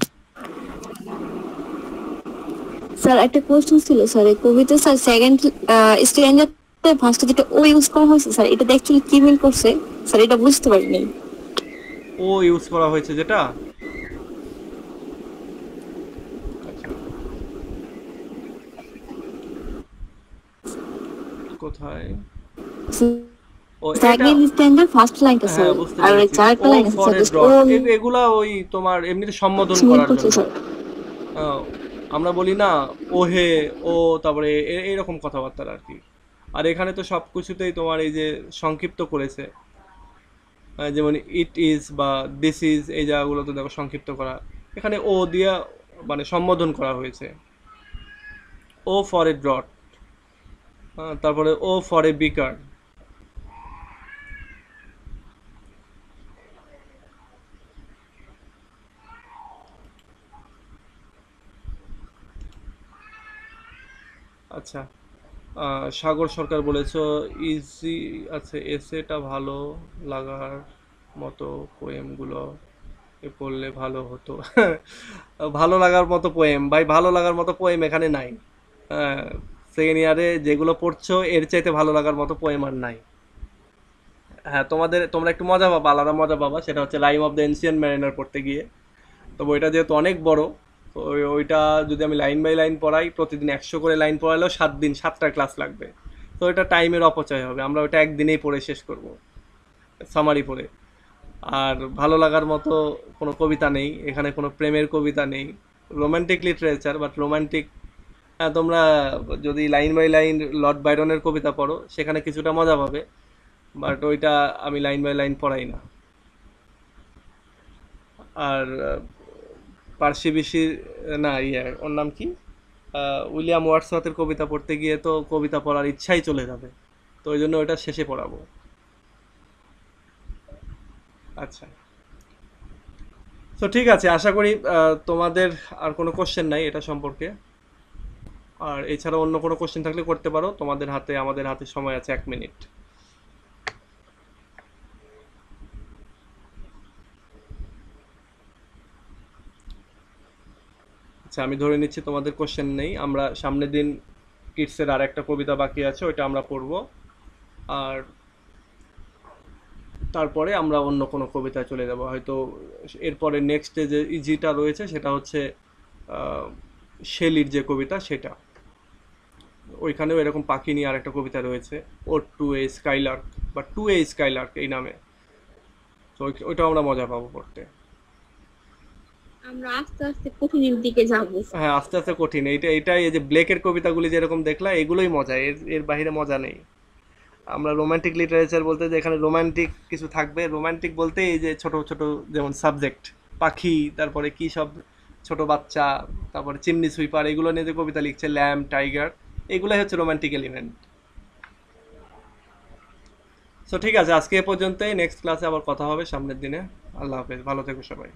স্যার একটা কোশ্চেন ছিল স্যার, এই কবিতা স্যার সেকেন্ড স্ট্যান্ডার্ডে ফার্স্টে যেটা ও ইউজ করা হয়েছে স্যার, এটা অ্যাকচুয়ালি কি মিন করছে স্যার, এটা বুঝতে পারিনি। ও ইউজ করা হয়েছে যেটা, আচ্ছা কোথায় ও এটা সেকেন্ড স্ট্যান্ডার্ড ফার্স্ট লাইনটা স্যার, হ্যাঁ বুঝতে আর ওই পেরেছি। চারটা ও লাইন আছে ফর স্যার, এ জাস্ট ও ড্রট, এগুলা ওই তোমার এমনিতে সম্বোধন মিল করার করছে জন্য। স্যার। আমরা বলি না ও হে, ও, তারপরে এরকম কথাবার্তা আর কি। আর এখানে তো সব কিছুতেই তোমার এই যে সংক্ষিপ্ত করেছে, যেমন ইট ইজ বা দিস ইজ, এই জায়গাগুলো তো দেখো সংক্ষিপ্ত করা। এখানে ও দিয়া মানে সম্বোধন করা হয়েছে। ও ফর এ ড্রট, তারপরে ও ফর এ বিকার। আচ্ছা, সাগর সরকার বলেছো ইজি আছে, এসেটা ভালো লাগার মতো পোয়েমগুলো এ পড়লে ভালো হতো। ভালো লাগার মতো পোয়েম, ভাই ভালো লাগার মতো পোয়েম এখানে নাই। সেকেন্ড ইয়ারে যেগুলো পড়ছো এর চাইতে ভালো লাগার মতো পোয়েম আর নাই। হ্যাঁ, তোমরা একটু মজা পাবা, আলাদা মজা পাবা, সেটা হচ্ছে lime of the ancient mariner পড়তে গিয়ে। তো বইটা যেহেতু অনেক বড়, তো ওইটা যদি আমি লাইন বাই লাইন পড়াই, প্রতিদিন 100 করে লাইন পড়ালেও 7 দিন 7টা ক্লাস লাগবে। তো এটা টাইমের অপচয় হবে, আমরা ওইটা একদিনেই পড়ে শেষ করব, সামারি পড়ে। আর ভালো লাগার মতো কোনো কবিতা নেই এখানে, কোনো প্রেমের কবিতা নেই। রোমান্টিক লিটারেচার, বাট রোমান্টিক, হ্যাঁ তোমরা যদি লাইন বাই লাইন লর্ড বাইরনের কবিতা পড়ো সেখানে কিছুটা মজা পাবে, বাট ওইটা আমি লাইন বাই লাইন পড়াই না। আর পার্সি বিশি, না ওর নাম কি, উইলিয়াম ওয়ার্ডসওয়ার্থের কবিতা পড়তে গিয়ে তো কবিতা পড়ার ইচ্ছাই চলে যাবে, তো ওই জন্য ওইটা শেষে পড়াবো। আচ্ছা, তো ঠিক আছে, আশা করি তোমাদের আর কোনো কোশ্চেন নাই এটা সম্পর্কে। আর এছাড়া অন্য কোনো কোশ্চেন থাকলে করতে পারো, তোমাদের হাতে আমাদের হাতে সময় আছে 1 মিনিট। আচ্ছা, আমি ধরে নিচ্ছি তোমাদের কোশ্চেন নেই। আমরা সামনের দিন কিডসের আর একটা কবিতা বাকি আছে, ওইটা আমরা পড়বো। আর তারপরে আমরা অন্য কোনো কবিতায় চলে যাব হয়তো। এরপরে নেক্সটে যে ইজিটা রয়েছে সেটা হচ্ছে আহ, শেলির যে কবিতা সেটা। ওইখানেও এরকম পাখি নিয়ে আর একটা কবিতা রয়েছে, ও টু এ স্কাইলার্ক বা টু এ স্কাইলার্ক এই নামে। তো ওইটাও আমরা মজা পাবো পড়তে। আমরা আস্তে আস্তে কঠিনের দিকে যাব। হ্যাঁ, আস্তে আস্তে কঠিন, এইটাই এই যে ব্লেকের কবিতাগুলি যেরকম দেখলা, এগুলোই মজা, এর বাইরে মজা নেই। আমরা রোমান্টিক লিটারেচার বলতে যে এখানে রোমান্টিক কিছু থাকবে, রোমান্টিক বলতে এই যে ছোট ছোট যেমন সাবজেক্ট, পাখি, তারপরে কি সব ছোট বাচ্চা, তারপরে চিমনি সুইপার, এগুলো নিয়ে যে কবিতা লিখছে, ল্যাম্প, টাইগার, এগুলাই হচ্ছে রোমান্টিক এলিমেন্ট। সো ঠিক আছে, আজকে এ পর্যন্তই, নেক্সট ক্লাসে আবার কথা হবে সামনের দিনে। আল্লাহ হাফেজ, ভালো থেকো সবাই।